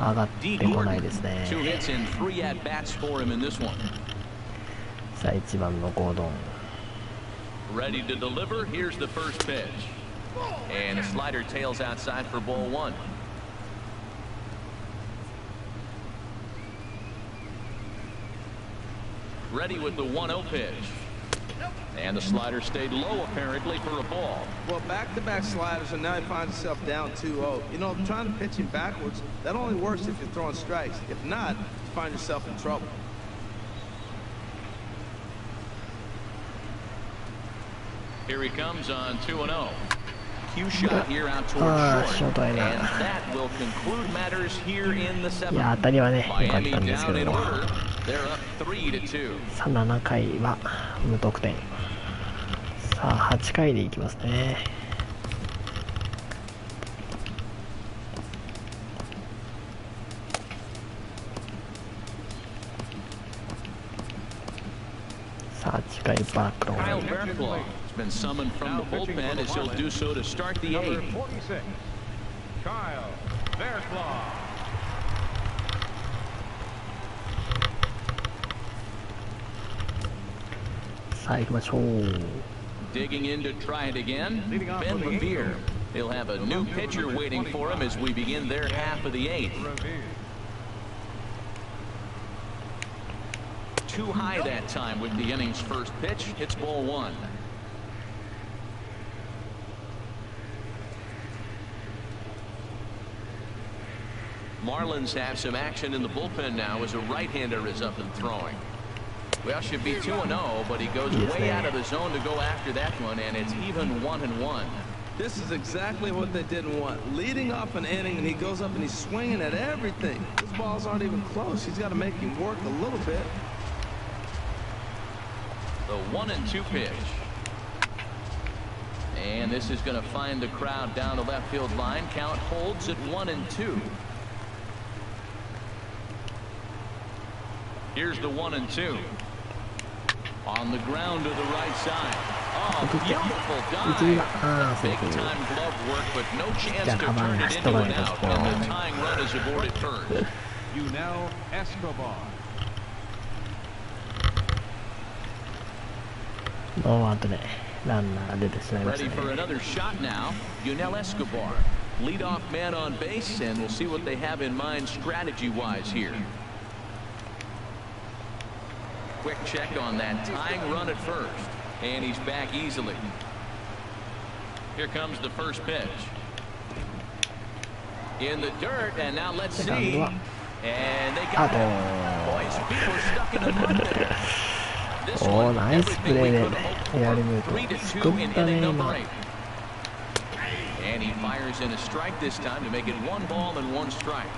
上がってこないですね。さあ、1番のゴードン。Ready to deliver. Here's the first pitch. And a slider tails outside for ball 1. Ready with the 1-0 pitch. And the slider stayed low apparently for a ball. Well, back-to-back sliders, and now he finds himself down 2-0. You know, trying to pitch him backwards, that only works if you're throwing strikes. If not, you find yourself in trouble. Here he comes on 2-0. Cue shot here out towards short. And that will conclude matters here in the 7th. いや、当たりはね、良かったんですけども。さあ、7回は無得点。さあ、8回でいきますね。さあ、8回バックロー。Been summoned from the bullpen as he'll do so to start the 8th. Kyle Bearclaw. さあ行きましょう。 Digging in to try it again, Ben Revere. He'll have a new pitcher waiting for him as we begin their half of the 8th. Too high that time with the inning's first pitch. It's ball 1. Marlins have some action in the bullpen now as a right-hander is up and throwing. Well, should be 2-0, but he goes way out of the zone to go after that one, and it's even 1-1. This is exactly what they didn't want. Leading off an inning, and he goes up and he's swinging at everything. His balls aren't even close. He's got to make him work a little bit. The 1-2 pitch. And this is going to find the crowd down the left field line. Count holds at 1-2. Here's the 1-2. On the ground to the right side. Oh, beautiful dive. Big time glove work, but no chance to turn it into an out. And the tying run is aborted first. Yunel Escobar. ノーアウトでランナー出てしまいました Ready ね。 for another shot now. Yunel Escobar, leadoff man on base, and we'll see what they have in mind strategy-wise here. Quick check on that tying run at first, and he's back easily. Here comes the first pitch. In the dirt, and now let's see. And they got it. Boys, people are stuck in the mud there. This one, everything we could have hoped for. 3-2 in inning number 8. And he fires in a strike this time to make it 1 ball and 1 strike.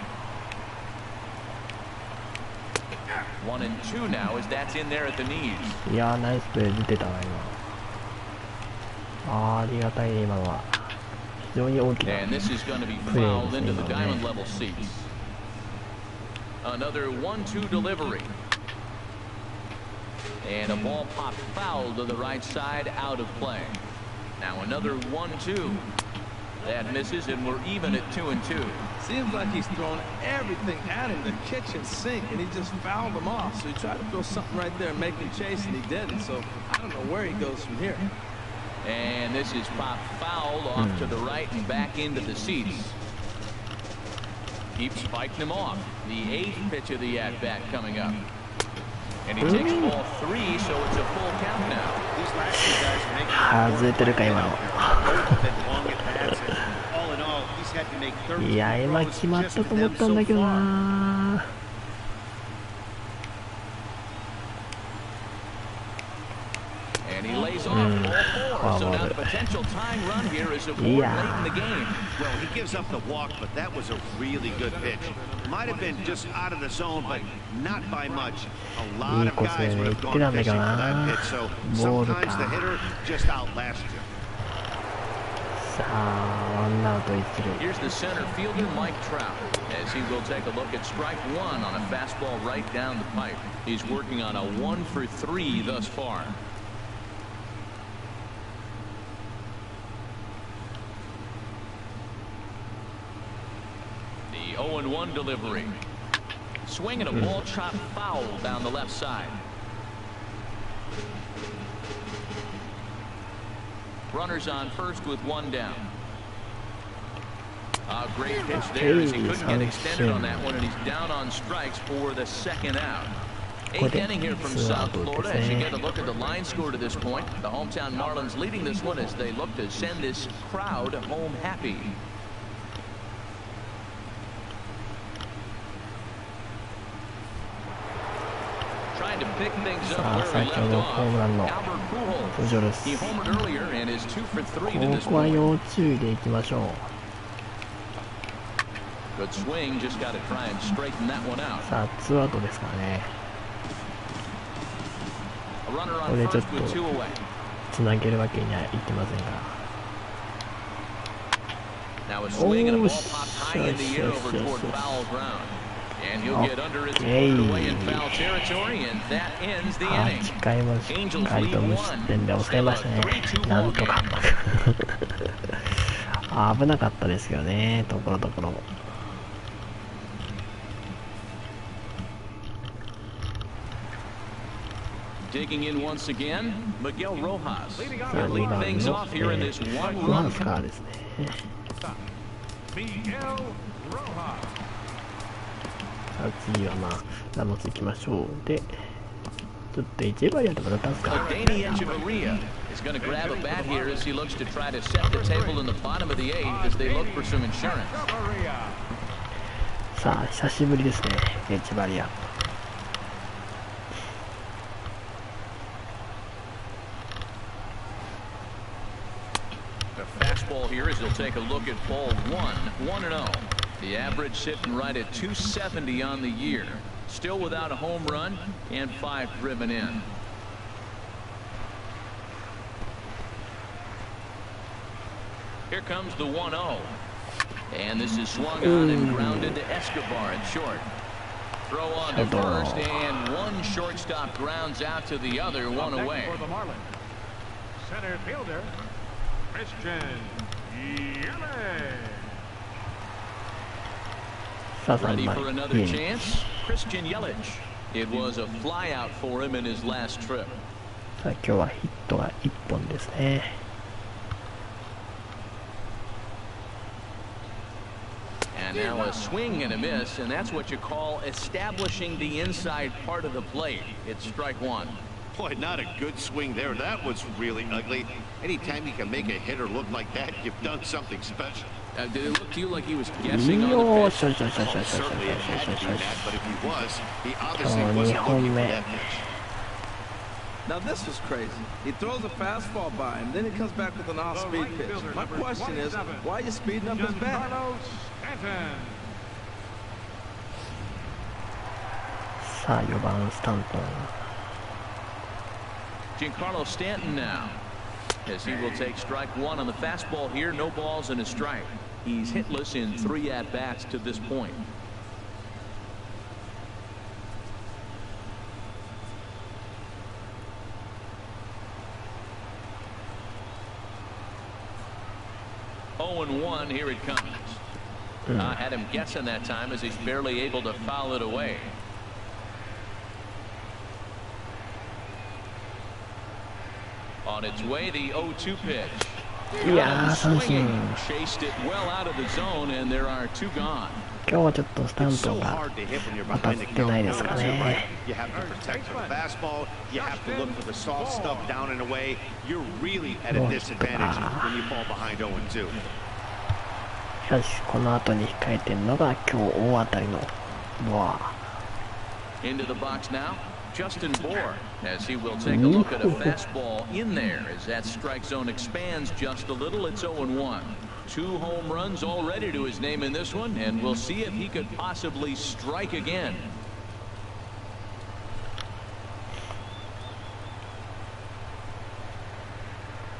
1-2 now as that's in there at the knees. いやー、ナイスプレー出てたな今。ありがたいね今のは。非常に大きな And this is going to be プレー fouled ですね into the 今の diamond ね。 level seats. Another 1-2 delivery. And a ball popped foul to the right side, out of play. Now another 1-2. That misses, and we're even at 2-2. Seems like he's throwing everything at him, the kitchen sink, and he just fouled him off. So he tried to throw something right there and make him chase, and he didn't. So I don't know where he goes from here. And this is popped foul off to the right and back into the seats. Keeps fighting him off. The 8th pitch of the at-bat coming up. And he takes ball 3, so it's a full count now. These last two guys are making 外れてるか今の。long at bats. いや、今決まったと思ったんだけどな。And he lays off all four, so now the potential tying run here is aboard late in the game. Well, he gives up the walk, but that was a really good pitch. Might have been just out of the zone, but not by much. A lot of guys would have gone fishing for that pitch, so sometimes the hitter just outlasts you. さあ、ワンアウト一塁。 Here's the center fielder, Mike Trout, as he will take a look at strike one on a fastball right down the pipe. He's working on a 1 for 3 thus far. The 0-1 delivery. Swinging a ball chopped foul down the left side. Runners on first with one down. A great pitch there as he couldn't get extended on that one, and he's down on strikes for the second out. Eighth inning here from South Florida as you get a look at the line score to this point. The hometown Marlins leading this one as they look to send this crowd home happy. Trying to pick things up where he left off. Albert Pujols. He homered earlier and is 2 for 3 to this ここは point. 要注意でいきましょう。 Good swing, just got to try and straighten that one out. さあ、ツーアウトですからね。 A runner こ on れちょっ first と with 2 away. つなげるわけにはいきませんから。 Now a swing and a ball popped high in the air over toward foul ground. And he'll get under it and put it away in foul territory, and that ends the inning. 8回もしっかりと無失点で抑えましたね。なんとか。危なかったですけどね、ところどころ。 Digging in once again, Miguel Rojas. Leading He'll off, lead things off here in this フラ one-run ンスからですね。 Miguel Rojas. さあ次はまあラモス行きましょう。で、ちょっとエチェバリアとかだったんですか。 Danny Echeverria is going to grab a bat here as he looks to try to set the table in the bottom of the eighth as they look for some insurance. さあ久しぶりですね、エチェバリア。 The fastball here as he'll take a look at ball 1-0. The average sitting right at 270 on the year. Still without a home run and 5 driven in. Here comes the 1-0. And this is swung on and grounded to Escobar at short. Throw on to first, and one shortstop grounds out to the other, one away. For the Marlins, center fielder, Christian Yelich. さあ3 Ready 枚 for another chance? Christian Yelich. It was a flyout for him in his last trip. さあ今日はヒットが1本ですね。 And now a swing and a miss, and that's what you call establishing the inside part of the plate. It's strike one. Boy, not a good swing there. That was really ugly. Anytime you can make a hitter look like that, you've done something special. Did it look to you like he was guessing on the pitch? Certainly it had to be that, but if he was, he obviously wasn't looking for that pitch. Now this is crazy. He throws a fastball by him, then he comes back with an off-speed pitch. My question is, why are you speeding up his bat? Stanton. さあ4番スタントン。 Giancarlo Stanton now, as he will take strike one on the fastball here. No balls and a strike. He's hitless in 3 at-bats to this point. Oh, and 1, here it comes. Had him guessing that time as he's barely able to foul it away. On its way, the 0-2 pitch. いやー三振。 Chased it well out of the zone, and there are 2 gone. 今日はちょっとスタン It's トン so が hard to hit when you're 当たっ behind the てない count. ですか You're right. ね。 You have to protect the fastball. You have to look for the soft stuff down and away. You're really at a disadvantage when you fall behind 0-2. かしこの後に控えてるのが今日大当たりのボア。 Into the box now, Justin Bohr, as he will take a look at a fastball in there as that strike zone expands just a little. It's 0-1. 2 home runs already to his name in this one, and we'll see if he could possibly strike again.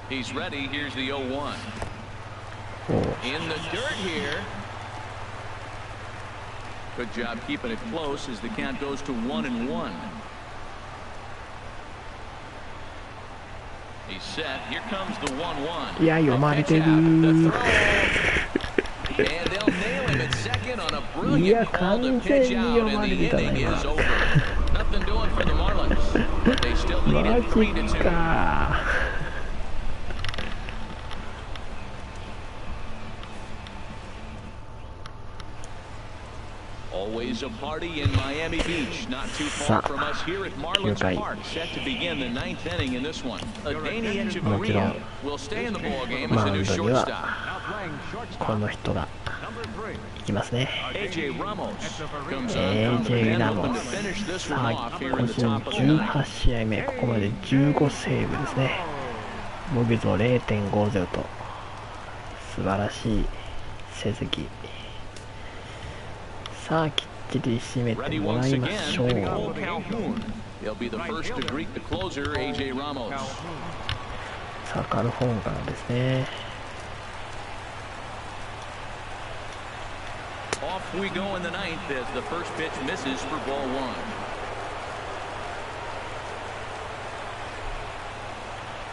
He's ready. Here's the 0-1. In the dirt here. Good job keeping it close as the count goes to 1-1. He's set. Here comes the 1-1. いや読まれてる。 And they'll nail him at second on a brilliant call to pitch out, and the inning is over. Nothing doing for the Marlins, but they still lead it 3-2. Always a party in Miami Beach, not too far from us here at Marlins Park, set to begin the 9th inning in this one. Danny Echeverria will stay in the ball game as a new shortstop. この人がいきますね。 AJ Ramos comes AJ on Ramos to finish this さ one あ off here 今 in the シーズン top of the ninth. 18試合目、ここまで15セーブですね。防御率を 0.50 と素晴らしい成績。さあきっちり締めて Ready もら once いま again, しょう。 Cole Calhoun. He'll be the first to greet the closer, AJ Ramos. さあカルフォーンからですね。 Off we go in the 9th as the first pitch misses for ball 1.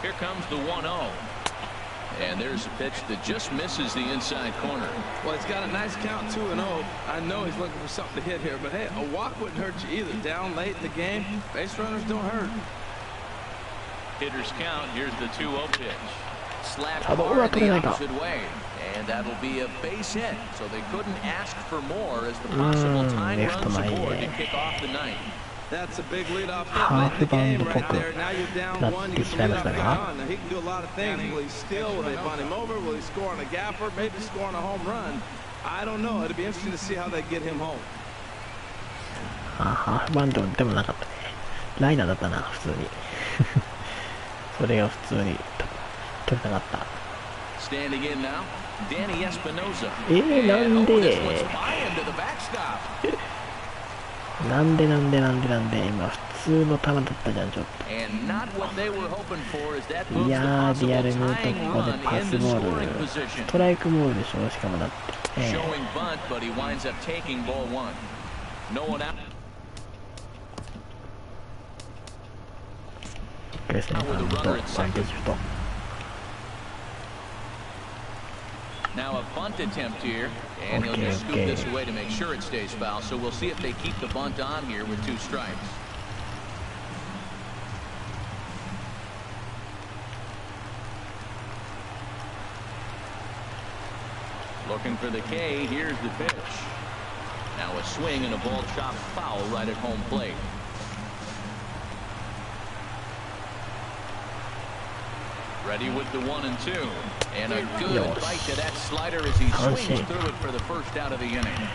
Here comes the 1-0. And there's a pitch that just misses the inside corner. Well, he's got a nice count, 2-0. I know he's looking for something to hit here, but hey, a walk wouldn't hurt you either. Down late in the game, base runners don't hurt. Hitters count. Here's the 2-0 pitch. Slapped Ah, but hard we're the not gonna opposite way. And that'll be a base hit. So they couldn't ask for more as the possible time left runs my aboard to ear. kick off the 9th. That's a big leadoff hit Half late in the game bound right poker. there. Now you're down That's one. You get some the leadoff same as guy that. on. Now he can do a lot of things. Will he steal? Will they bunt him over? Will he score on a gapper? Maybe score on a home run. I don't know. It'll be interesting to see how they get him home. ハーフバウンドでもなかったね。ライナーだったな、普通に。それが普通に取れなかった。 Standing in now, Danny Espinosa. なんで This one's by him to the backstop. なんで今普通の球だったじゃん、ちょっ And not what they were hoping for as that と。 moves い the やー、 possible リアルミュート tying ここで run パス into ボー scoring ル。 position. ストライクボールでしょ、しかもだって。Showing bunt, but he winds up taking ball 1. No one out. ですね、バント、バントシフト。 Now a bunt attempt here, and he'll just scoop this away to make sure it stays foul. So we'll see if they keep the bunt on here with 2 strikes. Looking for the K. Here's the pitch. Now a swing and a ball chopped foul right at home plate. Ready with the 1 and 2. And a good bite to that slider as he swings through it for the first out of the inning.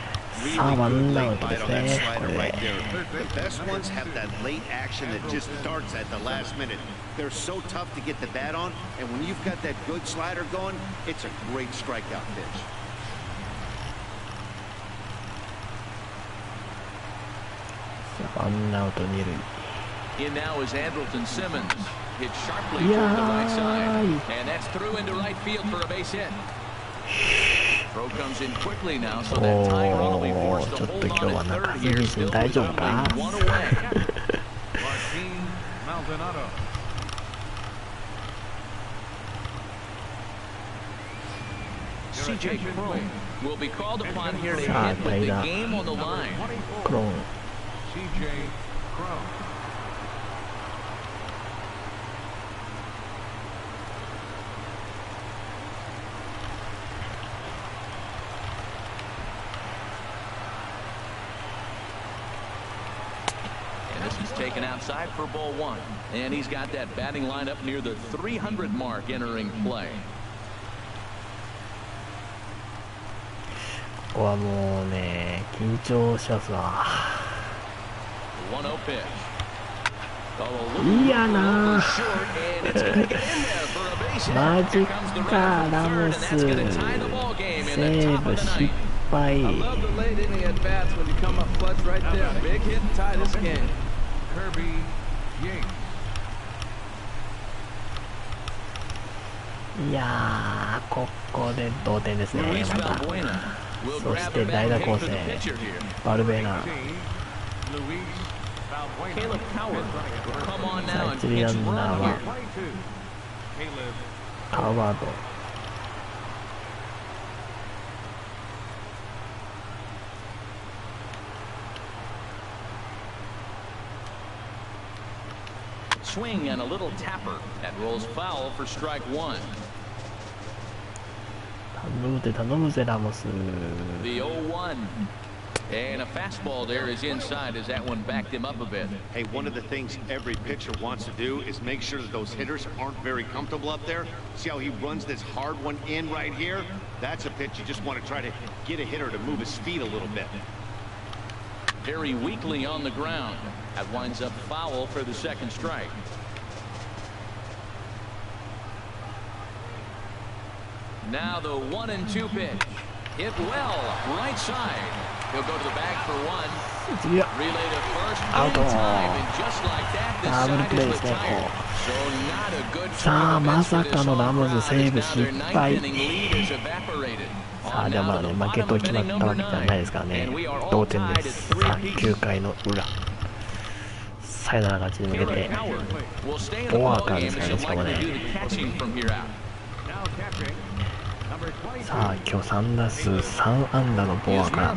さあ、ワンアウト Bite です on that ね。 slider これ right there. The best ones have that late action that just starts at the last minute. They're so tough to get the bat on, and when you've got that good slider going, it's a great strikeout pitch. ワンアウト2塁。 In now is Andrelton Simmons. Hit sharply toward the right side. And that's through into right field for a base hit. Throw comes in quickly now, so that tying run will be forced to hold on at third here. Still with only 1 away. Martin Maldonado. CJ Cron will be called upon here to hit Ah, with the played up. game on the line. クローン。 CJ Cron. And this is taken outside for ball 1. And he's got that batting lineup near the 300 mark entering play. こはもうね、緊張しますわ。いやなマジか、ラモスセーブ失敗。いやー、ここで同点ですね。またそして代打構成バルベーナ。さあ一塁ランナーはカーワード。Swing and a little tapper that rolls foul for strike one. 頼むぜラモス。 The 0-1 and a fastball there is inside as that one backed him up a bit. Hey, one of the things every pitcher wants to do is make sure that those hitters aren't very comfortable up there. See how he runs this hard one in right here? That's a pitch you just want to try to get a hitter to move his feet a little bit. Very weakly on the ground. That winds up foul for the second strike. Now the 1-2 pitch. Hit well, right side. He'll go to the bag for one. Relay to first in time, and just like that, this side is retired. So not a good turn of events for this home run, as now their ninth-inning lead is evaporated. さあでもまだね、負けと決まったわけじゃないですからね。同点です。さあ9回の裏、サヨナラ勝ちに向けてボアーカーですからね。しかもね、さあ今日3打数3安打のボアーから。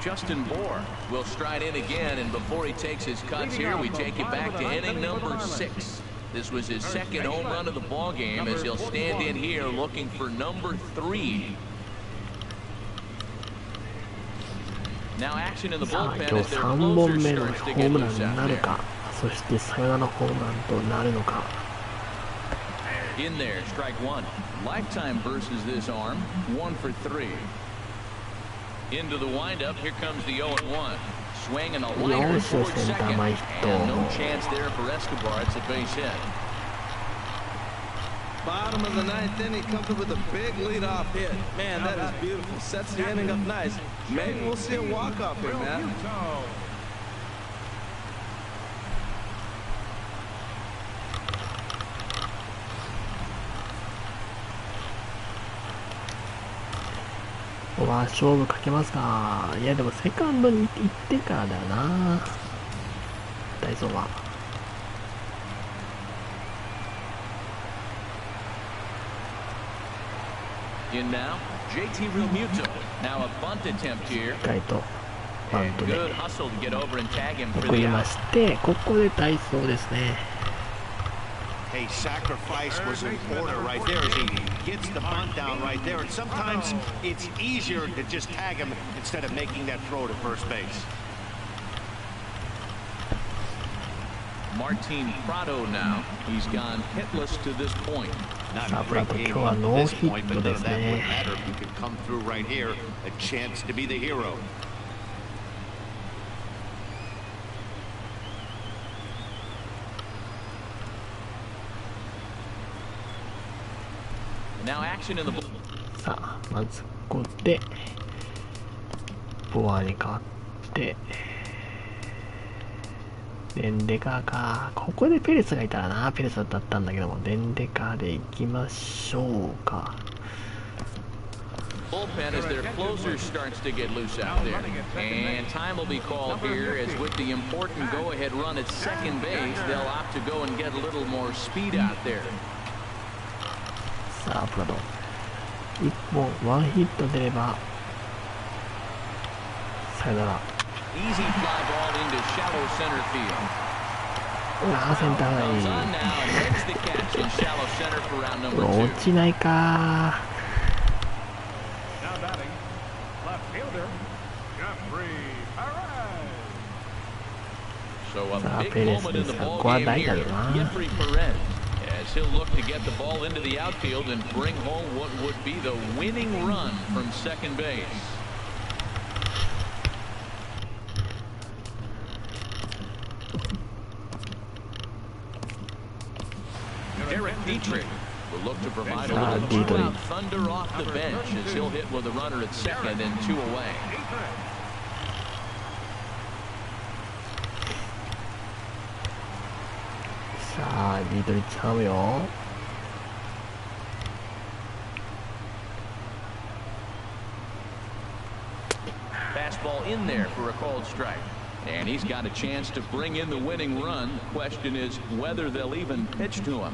Justin Bohr will stride in again, and before he takes his cuts here, we take it back to inning number 6. This was his second home run of the ball game, as he'll stand in here looking for number 3. Now action in the bullpen as their closer starts to get loose out there. そしてサヨナラホームランとなるのか。 In there, strike one. Lifetime versus this arm, 1 for 3. Into the windup, here comes the 0-1. Swing and a liner towards second. And no chance there for Escobar. It's a base hit. Bottom of the ninth inning, comes up with a big leadoff hit. Man, that is beautiful. Sets the inning up nice. Maybe we'll see a walk-off here, man.勝負かけますか。いやでもセカンドに行ってからだよな、ダイソーは。In now, JT Realmuto. Now a bunt attempt here. しっかりとバントで送りまして、ここでダイソーですね。Hey, sacrifice was in order right there as he gets the bunt down right there. And sometimes it's easier to just tag him instead of making that throw to first base. Martin Prado now. He's gone hitless to this point. Not a great game on this point, but none of that would matter if you could come through right here. A chance to be the hero. Now action in the さあまずここでボアに変わってデンデカーか。ここでペレスがいたらな、ペレスだったんだけども、デンデカーでいきましょうか。bullpen as their closer starts to get loose out there, and time will be called here as with the important go-ahead run at second base, they'll opt to go and get a little more speed out there. さあプラド1本ワンヒット出ればさよなら。 Easy fly ball into shallow center field. うわーセンターライン。 On now and makes the catch in shallow center for round number 落 2. ちないか。 Now batting, left fielder, Jeffrey Perez. So a さあ big ペレス moment で in す the が、こ ball こは game 大 here. だよな。 Jeffrey Perez, as he'll look to get the ball into the outfield and bring home what would be the winning run from second base. Derek Dietrich will look to provide a little two-out thunder off the bench as he'll hit with a runner at second and 2 away. さあリードに使うよ。Fastball in there for a called strike. And he's got a chance to bring in the winning run. The question is whether they'll even pitch to him.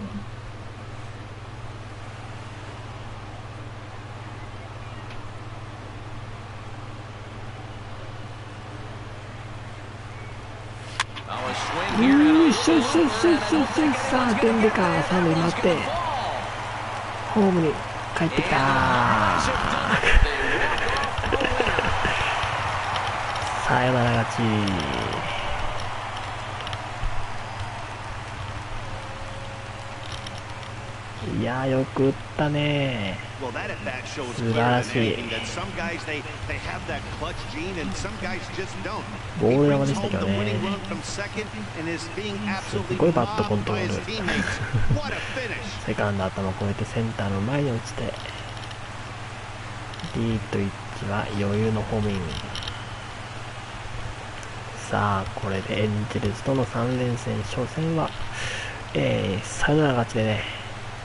Oh, a swing here and a さあ点でか。三塁待って、ホームに帰ってきた。サヨナラ勝ち。いやよく打ったね。素晴らしい。ボール球でしたけどね。すごいバットコントロール。セカンド頭を越えてセンターの前に落ちて、リートイッチは余裕のホームイン。さあこれでエンジェルスとの3連戦初戦は、サヨナラ勝ちでね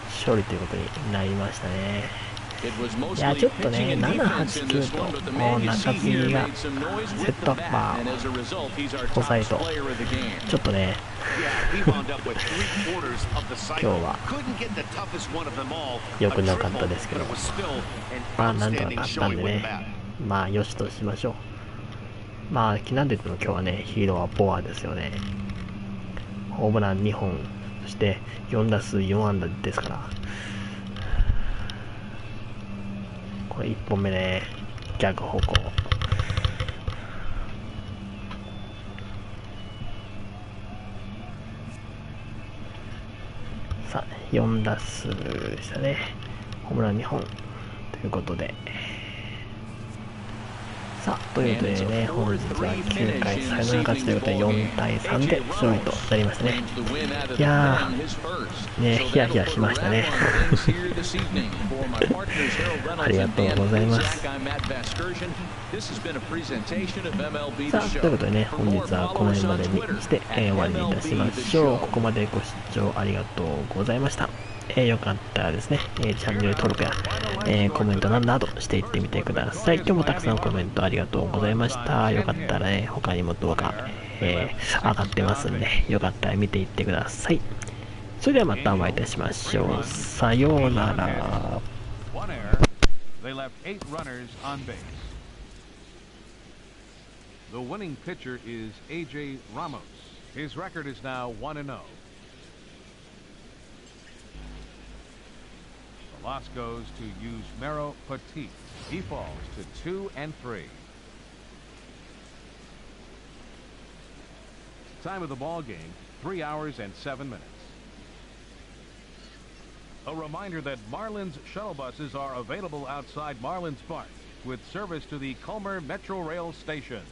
勝利ということになりましたね。いやちょっとね7、8、9ともう中継ぎがセットアッパー抑えとちょっとね今日は良くなかったですけど、まあなんとか勝ったんでね、まあよしとしましょう。まあなんで言っても今日はねヒーローはボアですよね。ホームラン2本、そして4打数4安打ですから、これ1本目ね逆方向。さあ4打数でしたね。ホームラン2本ということで、さあということでね本日は9回サヨナラ勝ちということで4対3で勝利となりましたね。いやーねヒヤヒヤしましたねありがとうございます。さあということでね本日はこの辺までにして、終わりにいたしましょう。ここまでご視聴ありがとうございました。よかったらですね、チャンネル登録や、コメントなどしていってみてください。今日もたくさんコメントありがとうございました。よかったらね、他にも動画、上がってますんで、よかったら見ていってください。それではまたお会いいたしましょう。さようなら。The winning pitcher is A.J. Ramos. His record is now 1-0. The loss goes to Yusmeiro Petit. He falls to 2-3. Time of the ball game, 3 hours and 7 minutes. A reminder that Marlins shuttle buses are available outside Marlins Park with service to the Culmer Metro Rail Station.